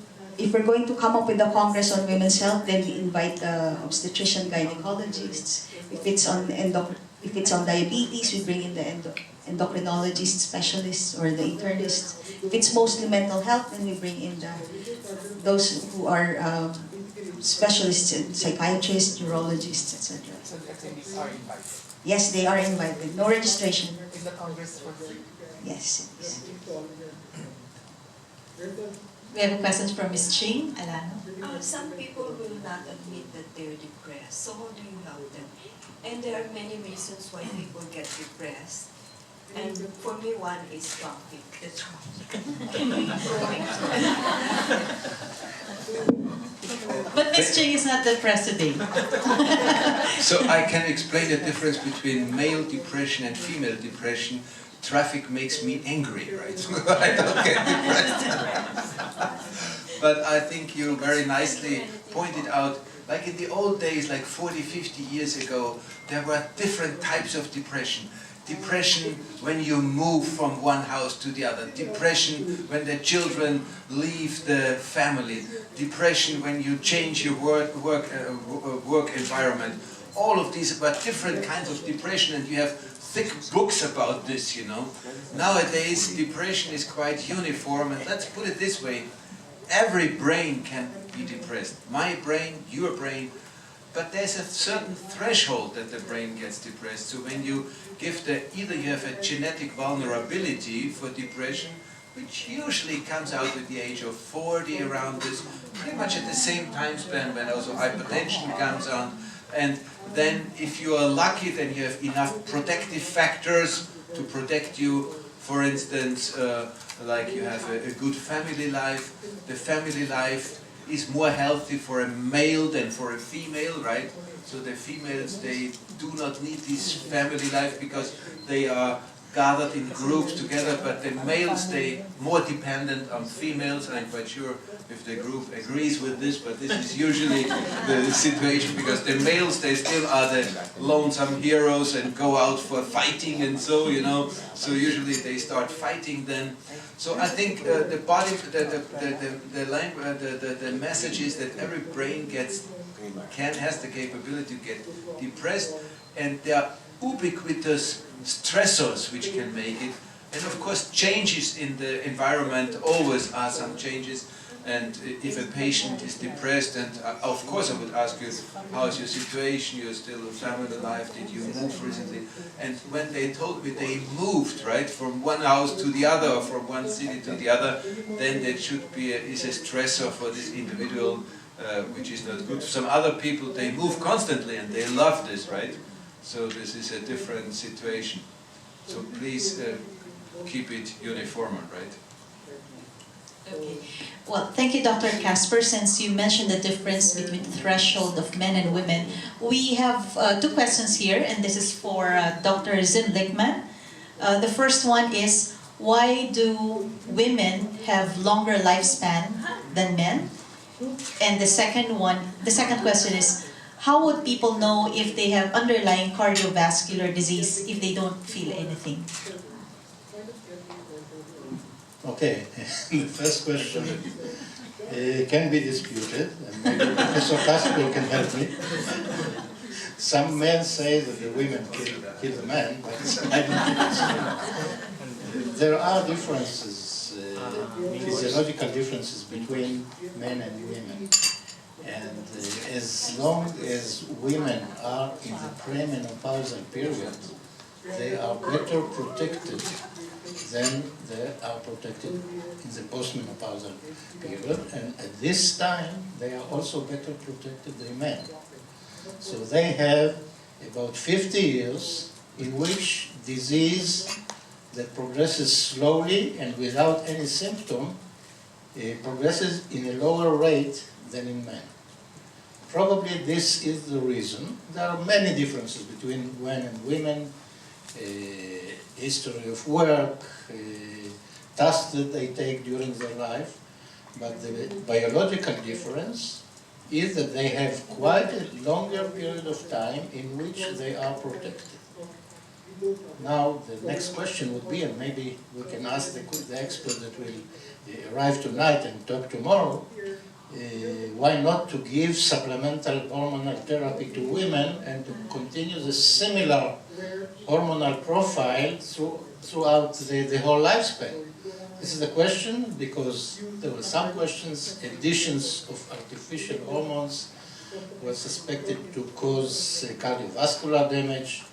going to come up with a congress on women's health, then we invite the obstetrician gynecologists. If it's on diabetes, we bring in the endocrinologist specialists or the internists. If it's mostly mental health, then we bring in those who are specialists in psychiatrists, neurologists, etc. So the attendees are invited. Yes, they are invited. No registration. Is the congress for free? Yes, it is. We have a question from Ms. Ching Alana. Some people will not admit that they're depressed. So how do you help them? And there are many reasons why people get depressed. And for me, one is traffic. The traffic. But Ms. Ching is not depressed today. So I can explain the difference between male depression and female depression. Traffic makes me angry, right? I don't get depressed. But I think you very nicely pointed out, like in the old days, like 40, 50 years ago, there were different types of depression. Depression when you move from one house to the other. Depression when the children leave the family. Depression when you change your work environment. All of these are different kinds of depression, and you have thick books about this, you know. Nowadays, depression is quite uniform, and let's put it this way. Every brain can be depressed. My brain, your brain. But there's a certain threshold that the brain gets depressed. So when you give either you have a genetic vulnerability for depression, which usually comes out with the age of 40, around this, pretty much at the same time span when also hypertension comes on. And then if you are lucky, then you have enough protective factors to protect you. For instance, like you have a good family life. The family life is more healthy for a male than for a female, right? So the females, they do not need this family life because they are gathered in groups together, but the males, they more dependent on females. I'm quite sure if the group agrees with this, but this is usually the situation, because the males, they still are the lonesome heroes and go out for fighting and so, you know, so usually they start fighting then. So I think the message is that every brain has the capability to get depressed, and there are ubiquitous stressors which can make it. And of course changes in the environment always are some changes. And if a patient is depressed, and of course I would ask you, how is your situation? You're still a family life, did you move recently? And when they told me they moved, right, from one house to the other, or from one city to the other, then that should be is a stressor for this individual, which is not good. Some other people, they move constantly and they love this, right? So this is a different situation. So please keep it uniform, right? Okay. Well, thank you, Dr. Kasper. Since you mentioned the difference between the threshold of men and women, we have two questions here, and this is for Dr. Zimlichman. The first one is, why do women have longer lifespan than men? And the second question is, how would people know if they have underlying cardiovascular disease if they don't feel anything? Okay, the first question can be disputed, and maybe Professor Kasper can help me. Some men say that the women kill the men, but I don't think so. There are differences, physiological differences between men and women. And as long as women are in the premenopausal period, they are better protected than they are protected in the postmenopausal period. And at this time, they are also better protected than men. So they have about 50 years in which disease that progresses slowly and without any symptom progresses in a lower rate than in men. Probably this is the reason. There are many differences between men and women, history of work, tasks that they take during their life, but the biological difference is that they have quite a longer period of time in which they are protected. Now, the next question would be, and maybe we can ask the expert that will arrive tonight and talk tomorrow, why not to give supplemental hormonal therapy to women and to continue the similar hormonal profile throughout the whole lifespan? This is the question because there were some questions. Additions of artificial hormones were suspected to cause cardiovascular damage,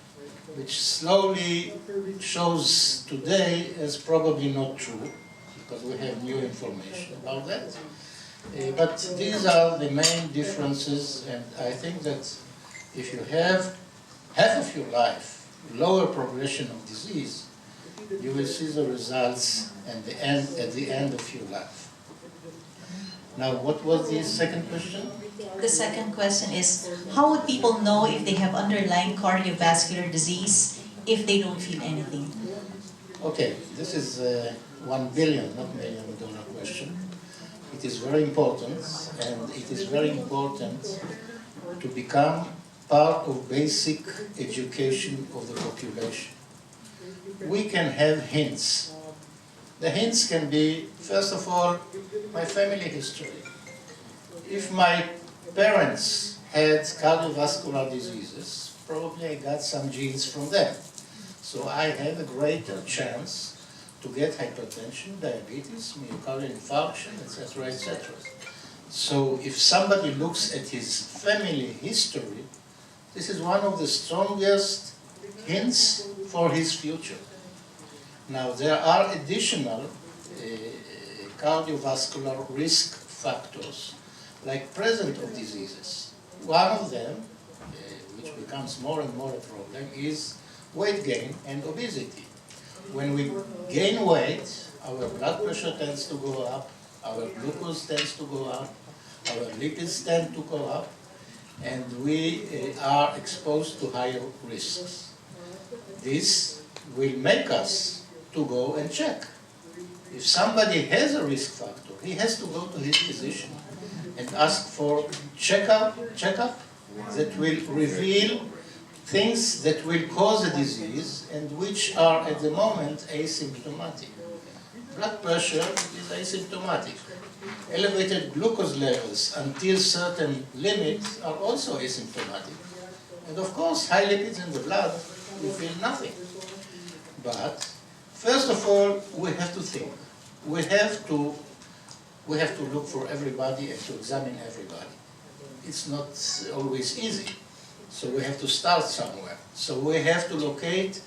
which slowly shows today as probably not true because we have new information about that. But these are the main differences, and I think that if you have half of your life lower progression of disease, you will see the results at the end of your life. Now, what was the second question? The second question is, how would people know if they have underlying cardiovascular disease if they don't feel anything? Okay, this is a $1 billion, not $1 million question. It is very important, and it is very important to become part of basic education of the population. We can have hints. The hints can be, first of all, my family history. If my parents had cardiovascular diseases, probably I got some genes from them. So I have a greater chance to get hypertension, diabetes, myocardial infarction, etc., etc. So if somebody looks at his family history, this is one of the strongest hints for his future. Now, there are additional cardiovascular risk factors, like presence of diseases. One of them, which becomes more and more a problem, is weight gain and obesity. When we gain weight, our blood pressure tends to go up, our glucose tends to go up, our lipids tend to go up, and we are exposed to higher risks. This will make us to go and check. If somebody has a risk factor, he has to go to his physician and ask for checkup that will reveal things that will cause a disease and which are at the moment asymptomatic. Blood pressure is asymptomatic. Elevated glucose levels until certain limits are also asymptomatic. And of course, high lipids in the blood, we feel nothing. But first of all, we have to think. We have to look for everybody and to examine everybody. It's not always easy. So we have to start somewhere. So we have to locate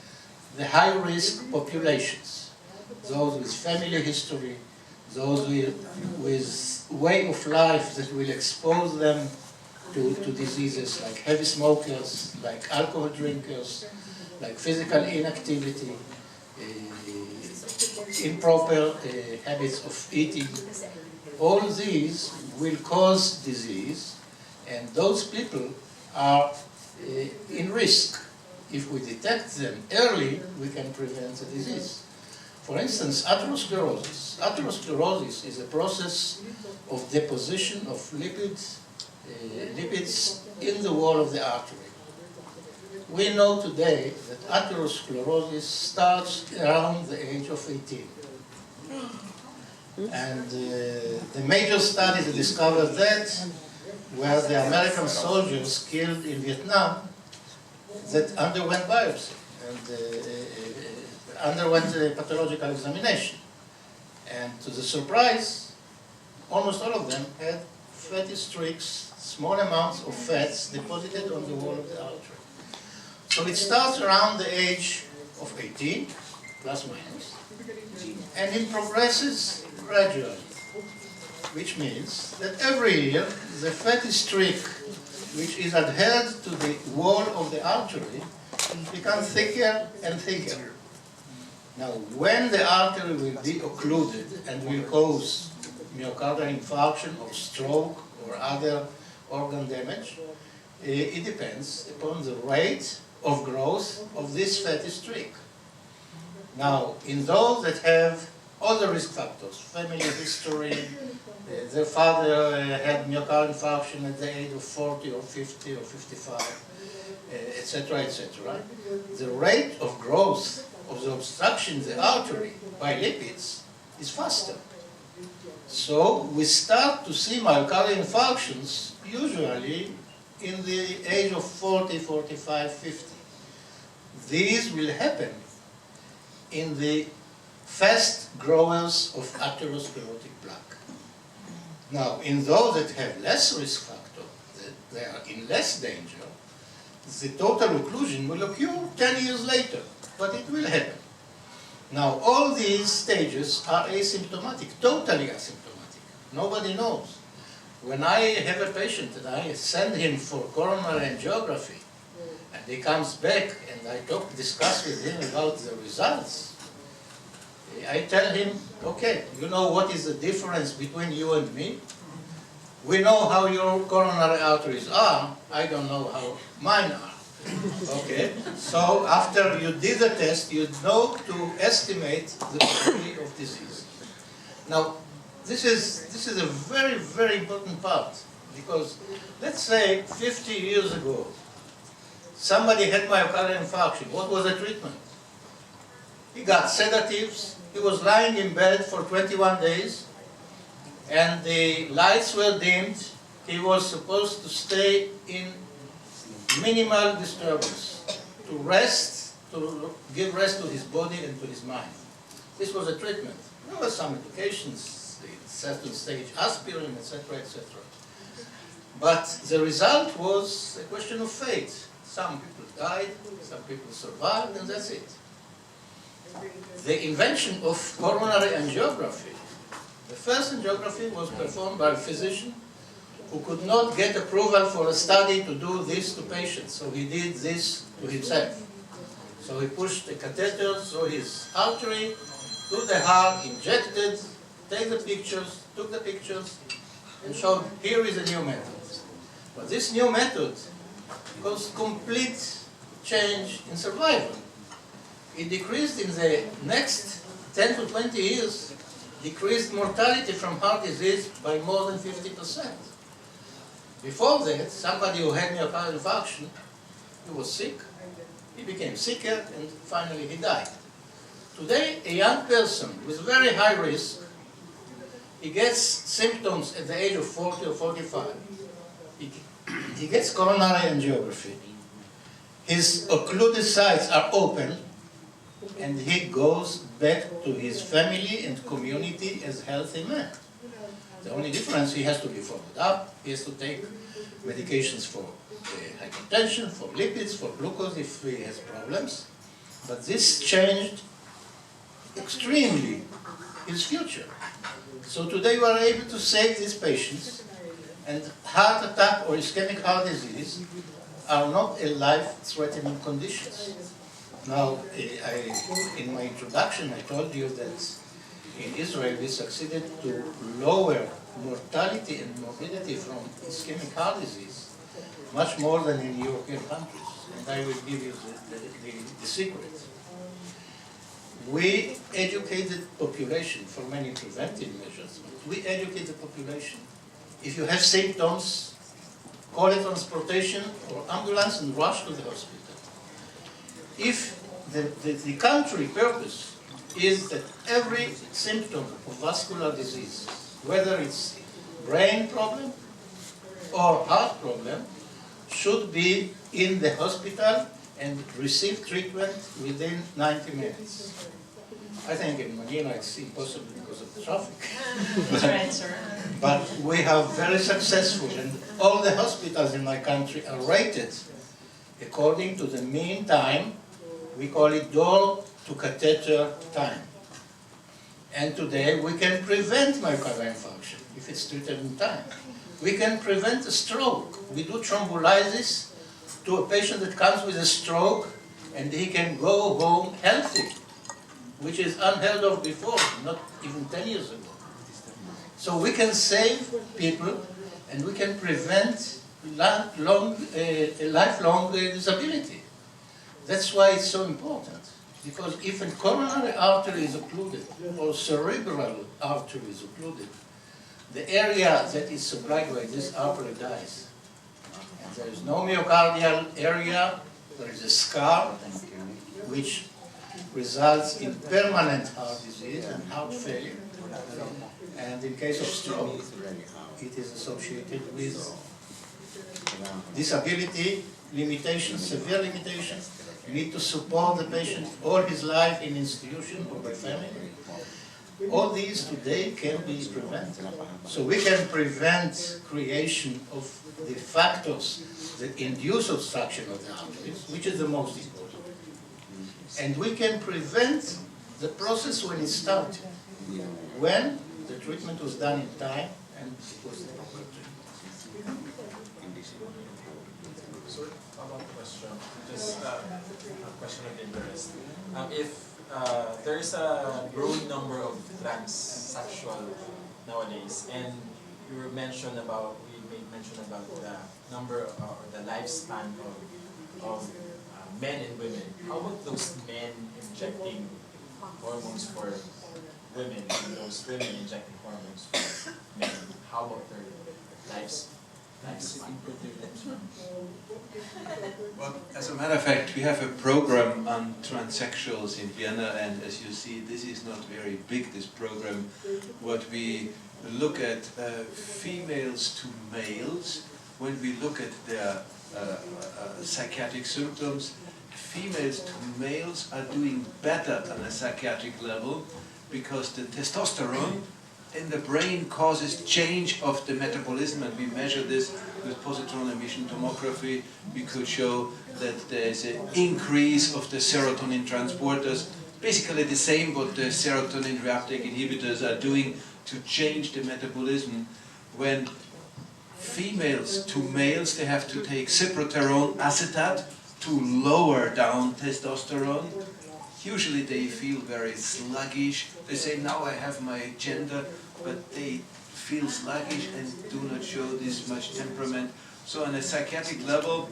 the high-risk populations, those with family history, those with way of life that will expose them to diseases like heavy smokers, like alcohol drinkers, like physical inactivity, improper habits of eating. All these will cause disease, and those people are in risk. If we detect them early, we can prevent the disease. For instance, atherosclerosis. Atherosclerosis is a process of deposition of lipids in the wall of the artery. We know today that atherosclerosis starts around the age of 18. And the major studies discovered that were the American soldiers killed in Vietnam that underwent biopsy and underwent a pathological examination. And to the surprise, almost all of them had fatty streaks, small amounts of fats deposited on the wall of the artery. So it starts around the age of 18, plus minus, and it progresses gradually, which means that every year the fatty streak which is adhered to the wall of the artery becomes thicker and thicker. Now, when the artery will be occluded and will cause myocardial infarction or stroke or other organ damage, it depends upon the rate of growth of this fatty streak. Now, in those that have other risk factors, family history, their father had myocardial infarction at the age of 40 or 50 or 55, etc., etc., the rate of growth of the obstruction in the artery by lipids is faster. So we start to see myocardial infarctions usually in the age of 40, 45, 50. These will happen in the fast growers of atherosclerotic plaque. Now, in those that have less risk factor, that they are in less danger, the total occlusion will occur 10 years later, but it will happen. Now, all these stages are asymptomatic, totally asymptomatic. Nobody knows. When I have a patient and I send him for coronary angiography, and he comes back and I discuss with him about the results, I tell him, okay, you know what is the difference between you and me? We know how your coronary arteries are, I don't know how mine are. Okay, so after you did the test, you know to estimate the degree of disease. Now, this is a very, very important part, because let's say 50 years ago, somebody had myocardial infarction. What was the treatment? He got sedatives. He was lying in bed for 21 days, and the lights were dimmed. He was supposed to stay in minimal disturbance, to rest, to give rest to his body and to his mind. This was a treatment. There were some medications, certain stage aspirin, etc., etc. But the result was a question of fate. Some people died, some people survived, and that's it. The invention of coronary angiography, the first angiography was performed by a physician who could not get approval for a study to do this to patients, so he did this to himself. So he pushed a catheter through his artery, to the heart, injected, took the pictures, and showed here is a new method. But this new method caused complete change in survival. It decreased in the next 10 to 20 years, decreased mortality from heart disease by more than 50%. Before that, somebody who had myocardial infarction, he was sick, he became sicker, and finally he died. Today, a young person with very high risk, he gets symptoms at the age of 40 or 45. He gets coronary angiography. His occluded sites are open, and he goes back to his family and community as a healthy man. The only difference, he has to be followed up, he has to take medications for hypertension, for lipids, for glucose if he has problems. But this changed extremely his future. So today we are able to save these patients And heart attack or ischemic heart disease are not a life-threatening conditions. Now, in my introduction, I told you that in Israel we succeeded to lower mortality and morbidity from ischemic heart disease much more than in European countries. And I will give you the secret. We educated population for many preventive measures. We educate the population. If you have symptoms, call a transportation or ambulance and rush to the hospital. If the country purpose is that every symptom of vascular disease, whether it's brain problem or heart problem, should be in the hospital and receive treatment within 90 minutes. I think in Manila it's impossible because of the traffic. That's right, sir. But we have very successful, and all the hospitals in my country are rated according to the mean time. We call it door to catheter time. And today we can prevent myocardial infarction if it's treated in time. We can prevent a stroke. We do thrombolysis to a patient that comes with a stroke, and he can go home healthy, which is unheard of before, not even 10 years ago. So we can save people, and we can prevent lifelong disability. That's why it's so important. Because if a coronary artery is occluded, or cerebral artery is occluded, the area that is supplied by this artery dies. And there is no myocardial area, there is a scar, which results in permanent heart disease and heart failure. And in case of stroke, it is associated with disability, limitations, severe limitations. You need to support the patient all his life in institution or by family. All these today can be prevented. So we can prevent creation of the factors that induce obstruction of the arteries, which is the most important. And we can prevent the process when it started, when the treatment was done in time and it was the proper treatment. So, about the question, just a question of interest. If there is a growing number of transsexual nowadays, and we made mention about the number or the lifespan of men and women. How about those men injecting hormones for women and those women injecting hormones for men? How about their lifespan? Well, as a matter of fact, we have a program on transsexuals in Vienna, and as you see, this is not very big, this program. What we look at females to males, when we look at their psychiatric symptoms, females to males are doing better on a psychiatric level because the testosterone in the brain causes change of the metabolism, and we measure this with positron emission tomography. We could show that there is an increase of the serotonin transporters, basically the same what the serotonin reuptake inhibitors are doing to change the metabolism. When females to males, they have to take cyproterone acetate to lower down testosterone. Usually they feel very sluggish. They say, now I have my gender, but they feel sluggish and do not show this much temperament. So on a psychiatric level,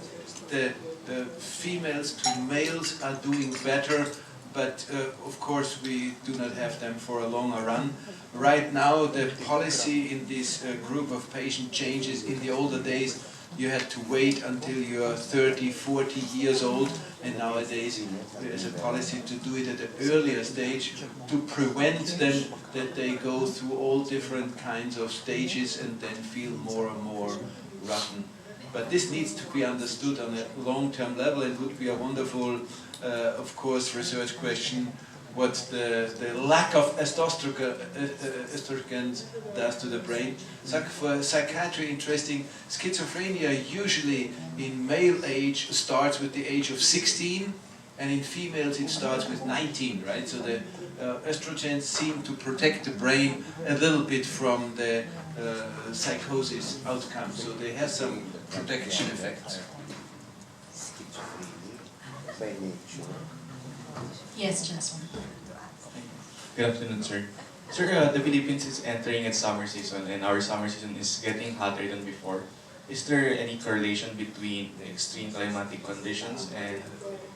the females to males are doing better, but of course we do not have them for a longer run. Right now the policy in this group of patient changes. In the older days you had to wait until you are 30, 40 years old, and nowadays there is a policy to do it at an earlier stage to prevent them that they go through all different kinds of stages and then feel more and more rotten. But this needs to be understood on a long-term level, and would be a wonderful, of course, research question, what the lack of estrogens does to the brain. For psychiatry, interesting, schizophrenia usually in male age starts with the age of 16 and in females it starts with 19, right? So the estrogens seem to protect the brain a little bit from the psychosis outcome, so they have some protection effects. Yes, Jasmine. Good afternoon, sir. Sir, the Philippines is entering its summer season, and our summer season is getting hotter than before. Is there any correlation between the extreme climatic conditions and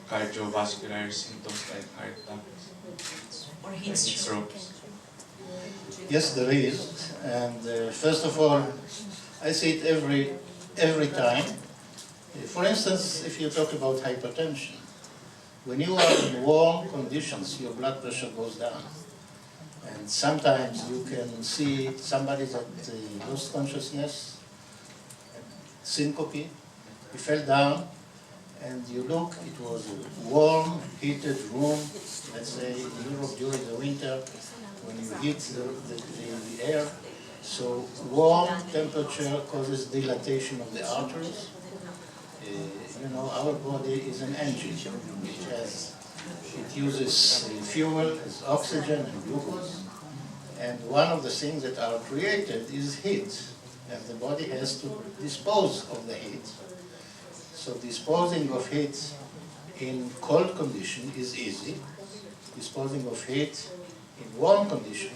cardiovascular symptoms like heart attacks Or and heat stroke. strokes? Yes, there is. And first of all, I see it every time. For instance, if you talk about hypertension, when you are in warm conditions, your blood pressure goes down. And sometimes you can see somebody that lost consciousness, syncope, he fell down, and you look, it was a warm, heated room, let's say in Europe during the winter, when you heat the air. So warm temperature causes dilatation of the arteries. You know, our body is an engine which it uses fuel, as oxygen and glucose, and one of the things that are created is heat, and the body has to dispose of the heat. So disposing of heat in cold condition is easy. Disposing of heat in warm condition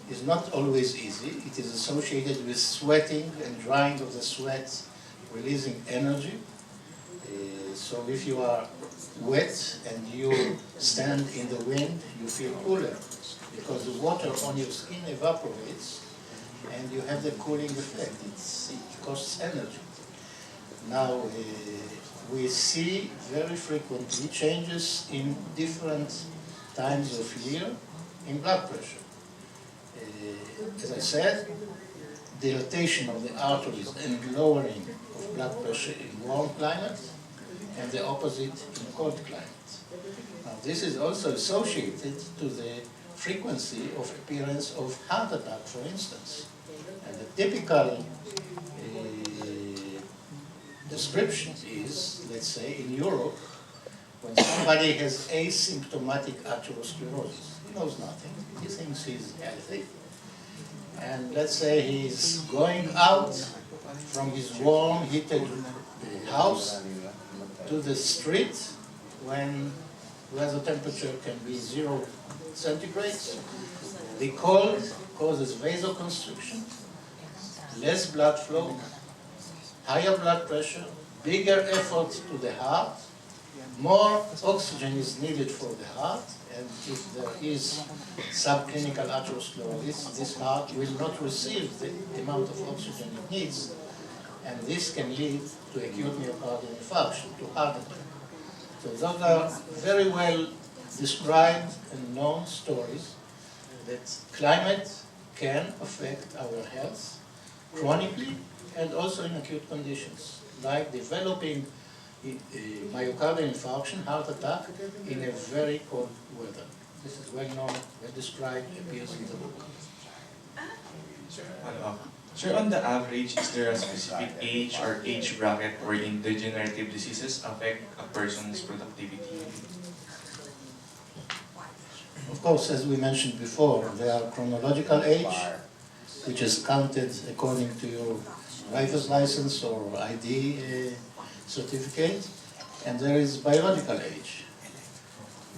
is not always easy. It is associated with sweating and drying of the sweat, releasing energy. So if you are wet and you stand in the wind, you feel cooler because the water on your skin evaporates and you have the cooling effect. It costs energy. Now we see very frequently changes in different times of year in blood pressure. As I said, dilatation of the arteries and lowering of blood pressure in warm climates, and the opposite in cold climates. Now, this is also associated to the frequency of appearance of heart attack, for instance. And the typical description is, let's say, in Europe, when somebody has asymptomatic atherosclerosis, he knows nothing, he thinks he's healthy, and let's say he's going out from his warm, heated house to the street where the temperature can be 0 centigrade. The cold causes vasoconstriction, less blood flow, higher blood pressure, bigger effort to the heart, more oxygen is needed for the heart, and if there is subclinical atherosclerosis, this heart will not receive the amount of oxygen it needs, and this can lead to acute myocardial infarction, to heart attack. So those are very well described and known stories that climate can affect our health chronically and also in acute conditions, like developing myocardial infarction, heart attack, in a very cold weather. This is well known, well described, appears in the book. Sir, on the average, is there a specific age or age bracket wherein degenerative diseases affect a person's productivity? Of course, as we mentioned before, there are chronological age, which is counted according to your driver's license or ID certificate, and there is biological age.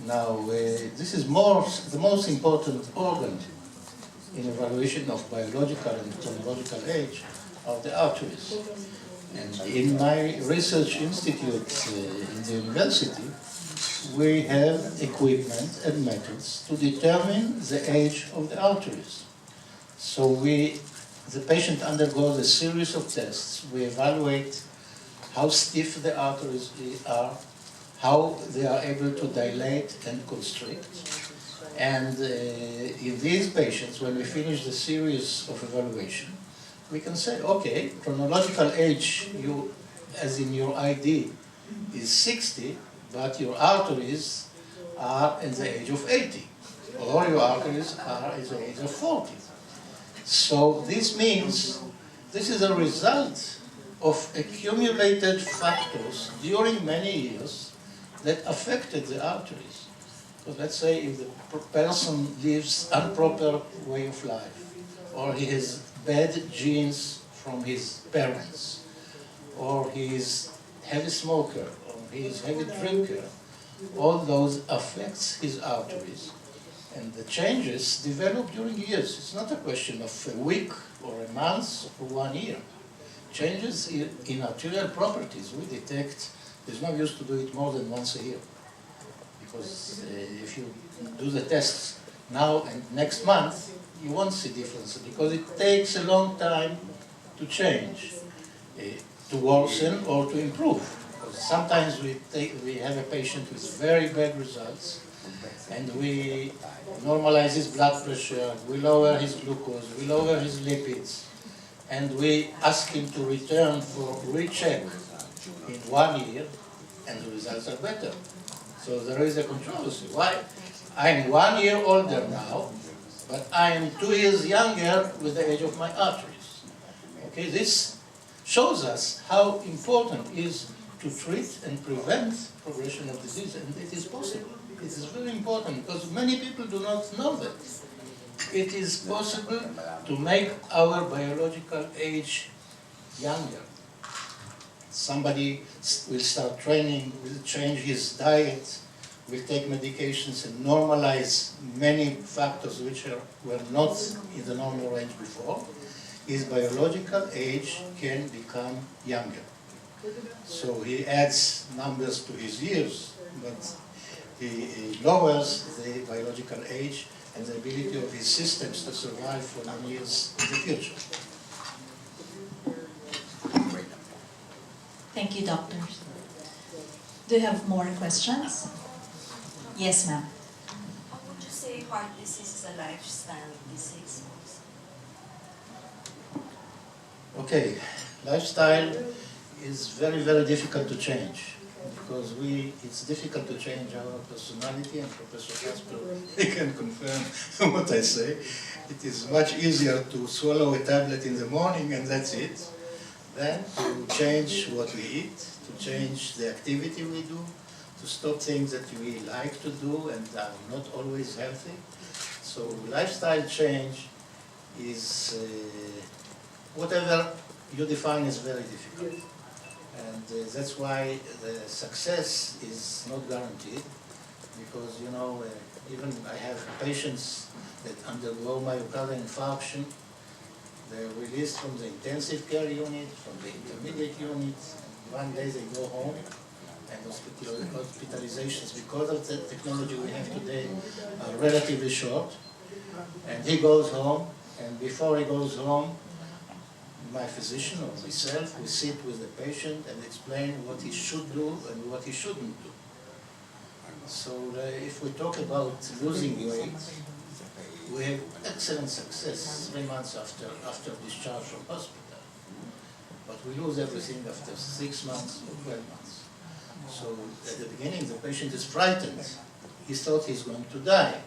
Now, this is the most important organ in evaluation of biological and chronological age of the arteries. And in my research institute in the university, we have equipment and methods to determine the age of the arteries. So the patient undergoes a series of tests. We evaluate how stiff the arteries are, how they are able to dilate and constrict. And in these patients, when we finish the series of evaluation, we can say, okay, chronological age, as in your ID, is 60, but your arteries are in the age of 80, or your arteries are in the age of 40. So this means this is a result of accumulated factors during many years that affected the arteries. So let's say if the person lives improper way of life, or he has bad genes from his parents, or he is heavy smoker, or he is heavy drinker, all those affects his arteries. And the changes develop during years. It's not a question of a week or a month or 1 year. Changes in arterial properties we detect. There's no use to do it more than once a year. Because if you do the tests now and next month, you won't see difference because it takes a long time to change, to worsen or to improve. Because sometimes we have a patient with very bad results, and we normalize his blood pressure, we lower his glucose, we lower his lipids, and we ask him to return for recheck in 1 year, and the results are better. So there is a controversy. Why? I'm 1 year older now, but I am 2 years younger with the age of my arteries. Okay, this shows us how important it is to treat and prevent progression of disease, and it is possible. It is very important because many people do not know that. It is possible to make our biological age younger. Somebody will start training, will change his diet, will take medications and normalize many factors which were not in the normal range before. His biological age can become younger. So he adds numbers to his years, but he lowers the biological age and the ability of his systems to survive for many years in the future. Thank you, doctors. Do you have more questions? Yes, ma'am. How would you say heart disease is a lifestyle disease? Okay, lifestyle is very, very difficult to change because it's difficult to change our personality, and Professor Kasper can confirm what I say. It is much easier to swallow a tablet in the morning and that's it, than to change what we eat, to change the activity we do, to stop things that we like to do and are not always healthy. So lifestyle change is whatever you define is very difficult. And that's why the success is not guaranteed, because, you know, even I have patients that undergo myocardial infarction. They're released from the intensive care unit, from the intermediate unit, and one day they go home, and hospitalizations, because of the technology we have today, are relatively short. And he goes home, and before he goes home, my physician or myself, we sit with the patient and explain what he should do and what he shouldn't do. So if we talk about losing weight, we have excellent success 3 months after discharge from hospital. But we lose everything after 6 months or 12 months. So at the beginning, the patient is frightened. He thought he's going to die.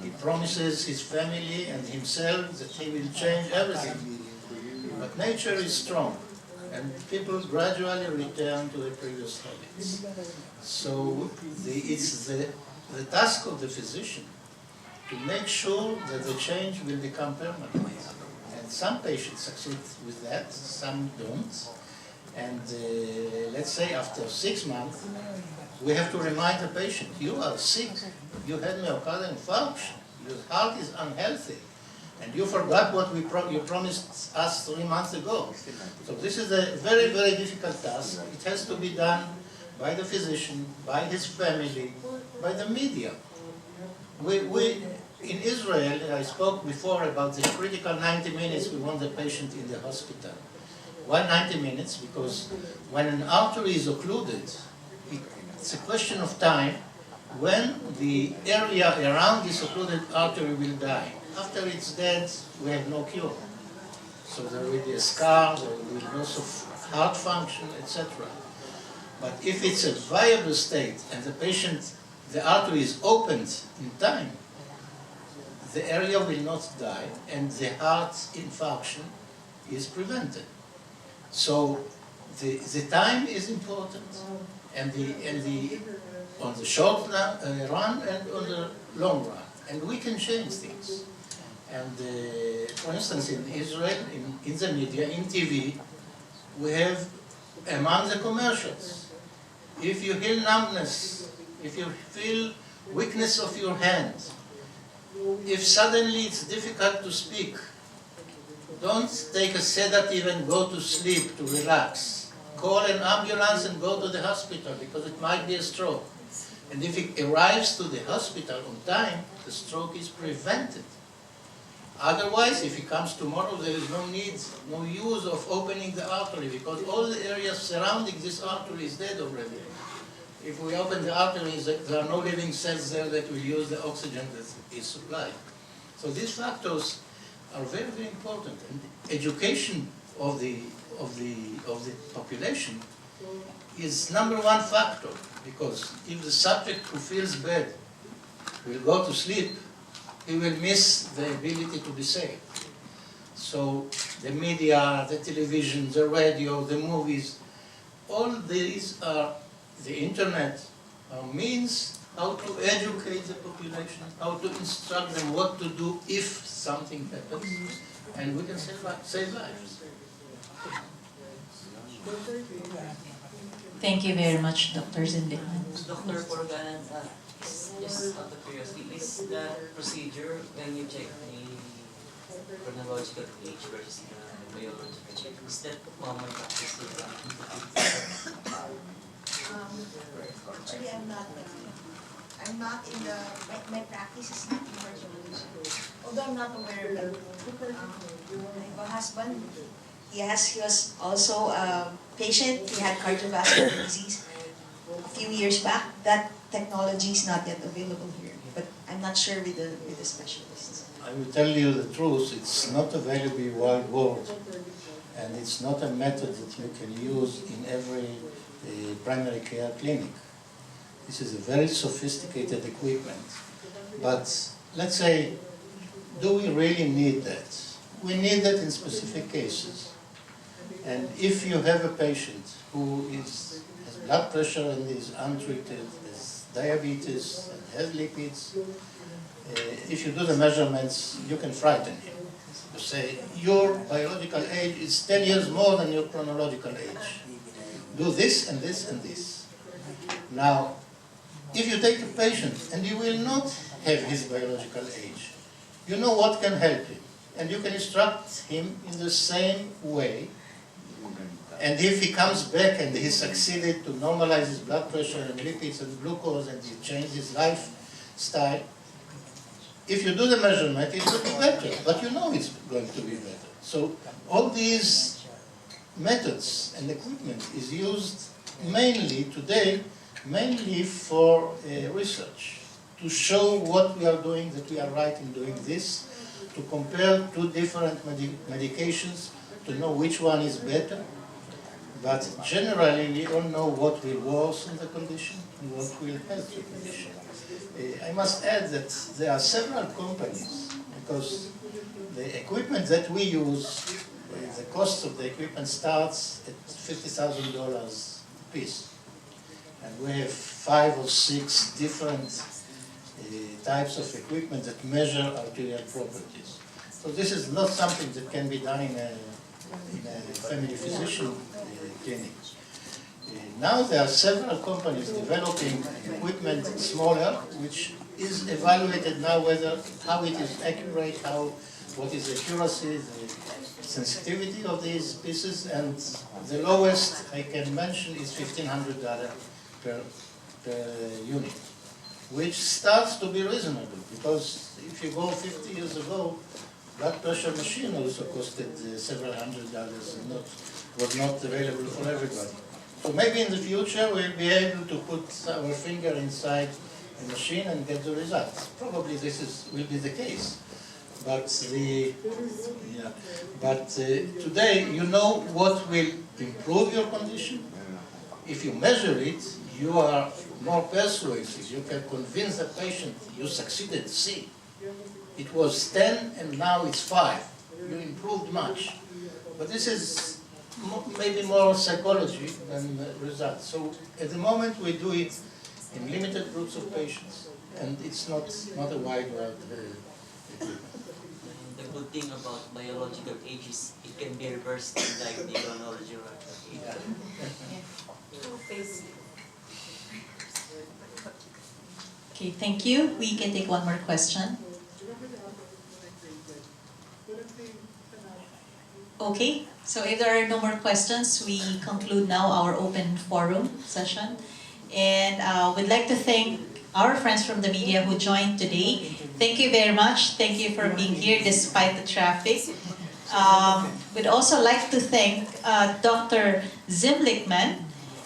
He promises his family and himself that he will change everything. But nature is strong, and people gradually return to their previous habits. So it's the task of the physician to make sure that the change will become permanent. And some patients succeed with that, some don't. And let's say after 6 months, we have to remind the patient, you are sick, you had myocardial infarction, your heart is unhealthy, and you forgot what you promised us 3 months ago. So this is a very, very difficult task. It has to be done by the physician, by his family, by the media. In Israel, I spoke before about the critical 90 minutes we want the patient in the hospital. Why 90 minutes? Because when an artery is occluded, it's a question of time when the area around this occluded artery will die. After it's dead, we have no cure. So there will be a scar, there will be loss of heart function, etc. But if it's a viable state and the artery is opened in time, the area will not die and the heart infarction is prevented. So the time is important, and the on the short run and on the long run. And we can change things. And for instance, in Israel, in the media, in TV, we have among the commercials, if you feel numbness, if you feel weakness of your hand, if suddenly it's difficult to speak, don't take a sedative and go to sleep to relax. Call an ambulance and go to the hospital because it might be a stroke. And if it arrives to the hospital on time, the stroke is prevented. Otherwise, if it comes tomorrow, there is no need, no use of opening the artery because all the areas surrounding this artery is dead already. If we open the arteries, there are no living cells there that will use the oxygen that is supplied. So these factors are very, very important. And education of the population is number one factor, because if the subject who feels bad will go to sleep, he will miss the ability to be safe. So the media, the television, the radio, the movies, all these are, the internet, are means how to educate the population, how to instruct them what to do if something happens, and we can save lives. Thank you very much, Dr. Zimlichman. Dr. Purugganan, just out of curiosity, is that procedure when you check the chronological age versus the biological age, is that common practice in the Actually, I'm not in the, my practice is not in cardiology. Although I'm not aware of it. My husband, he was also a patient, he had cardiovascular disease a few years back. That technology is not yet available here, but I'm not sure with the specialists. I will tell you the truth, it's not available wide world, and it's not a method that you can use in every primary care clinic. This is a very sophisticated equipment, but let's say, do we really need that? We need that in specific cases. And if you have a patient who has blood pressure and is untreated, has diabetes, and has lipids, if you do the measurements, you can frighten him. You say, your biological age is 10 years more than your chronological age. Do this and this and this. Now, if you take a patient and you will not have his biological age, you know what can help him. And you can instruct him in the same way. And if he comes back and he succeeded to normalize his blood pressure and lipids and glucose and he changed his lifestyle, if you do the measurement, it will be better. But you know it's going to be better. So all these methods and equipment is used mainly today, mainly for research, to show what we are doing, that we are right in doing this, to compare two different medications, to know which one is better. But generally, we don't know what will worsen the condition and what will help the condition. I must add that there are several companies, because the equipment that we use, the cost of the equipment starts at $50,000 a piece. And we have 5 or 6 different types of equipment that measure arterial properties. So this is not something that can be done in a family physician clinic. Now there are several companies developing equipment smaller, which is evaluated now how it is accurate, what is the accuracy, the sensitivity of these pieces, and the lowest I can mention is $1,500 per unit, which starts to be reasonable, because if you go 50 years ago, blood pressure machine also costed several $100s and was not available for everybody. So maybe in the future we'll be able to put our finger inside the machine and get the results. Probably this will be the case. But today you know what will improve your condition. If you measure it, you are more persuasive. You can convince the patient you succeeded. See, it was 10 and now it's 5. You improved much. But this is maybe more psychology than results. So at the moment we do it in limited groups of patients, and it's not a wide equipment. The good thing about biological age is it can be reversed like the chronological age. Okay, thank you. We can take one more question. Okay, so if there are no more questions, we conclude now our open forum session. And we'd like to thank our friends from the media who joined today. Thank you very much. Thank you for being here despite the traffic. We'd also like to thank Dr. Zimlichman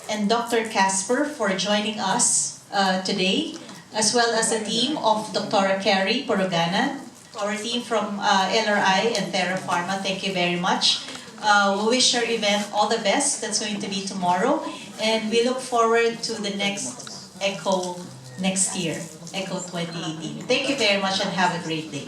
and Dr. Kasper for joining us today, as well as the team of Dr. Carrie Purugganan, our team from LRI-Therapharma. Thank you very much. We wish our event all the best. That's going to be tomorrow. And we look forward to the next ECHO next year, ECHO 2018. Thank you very much and have a great day.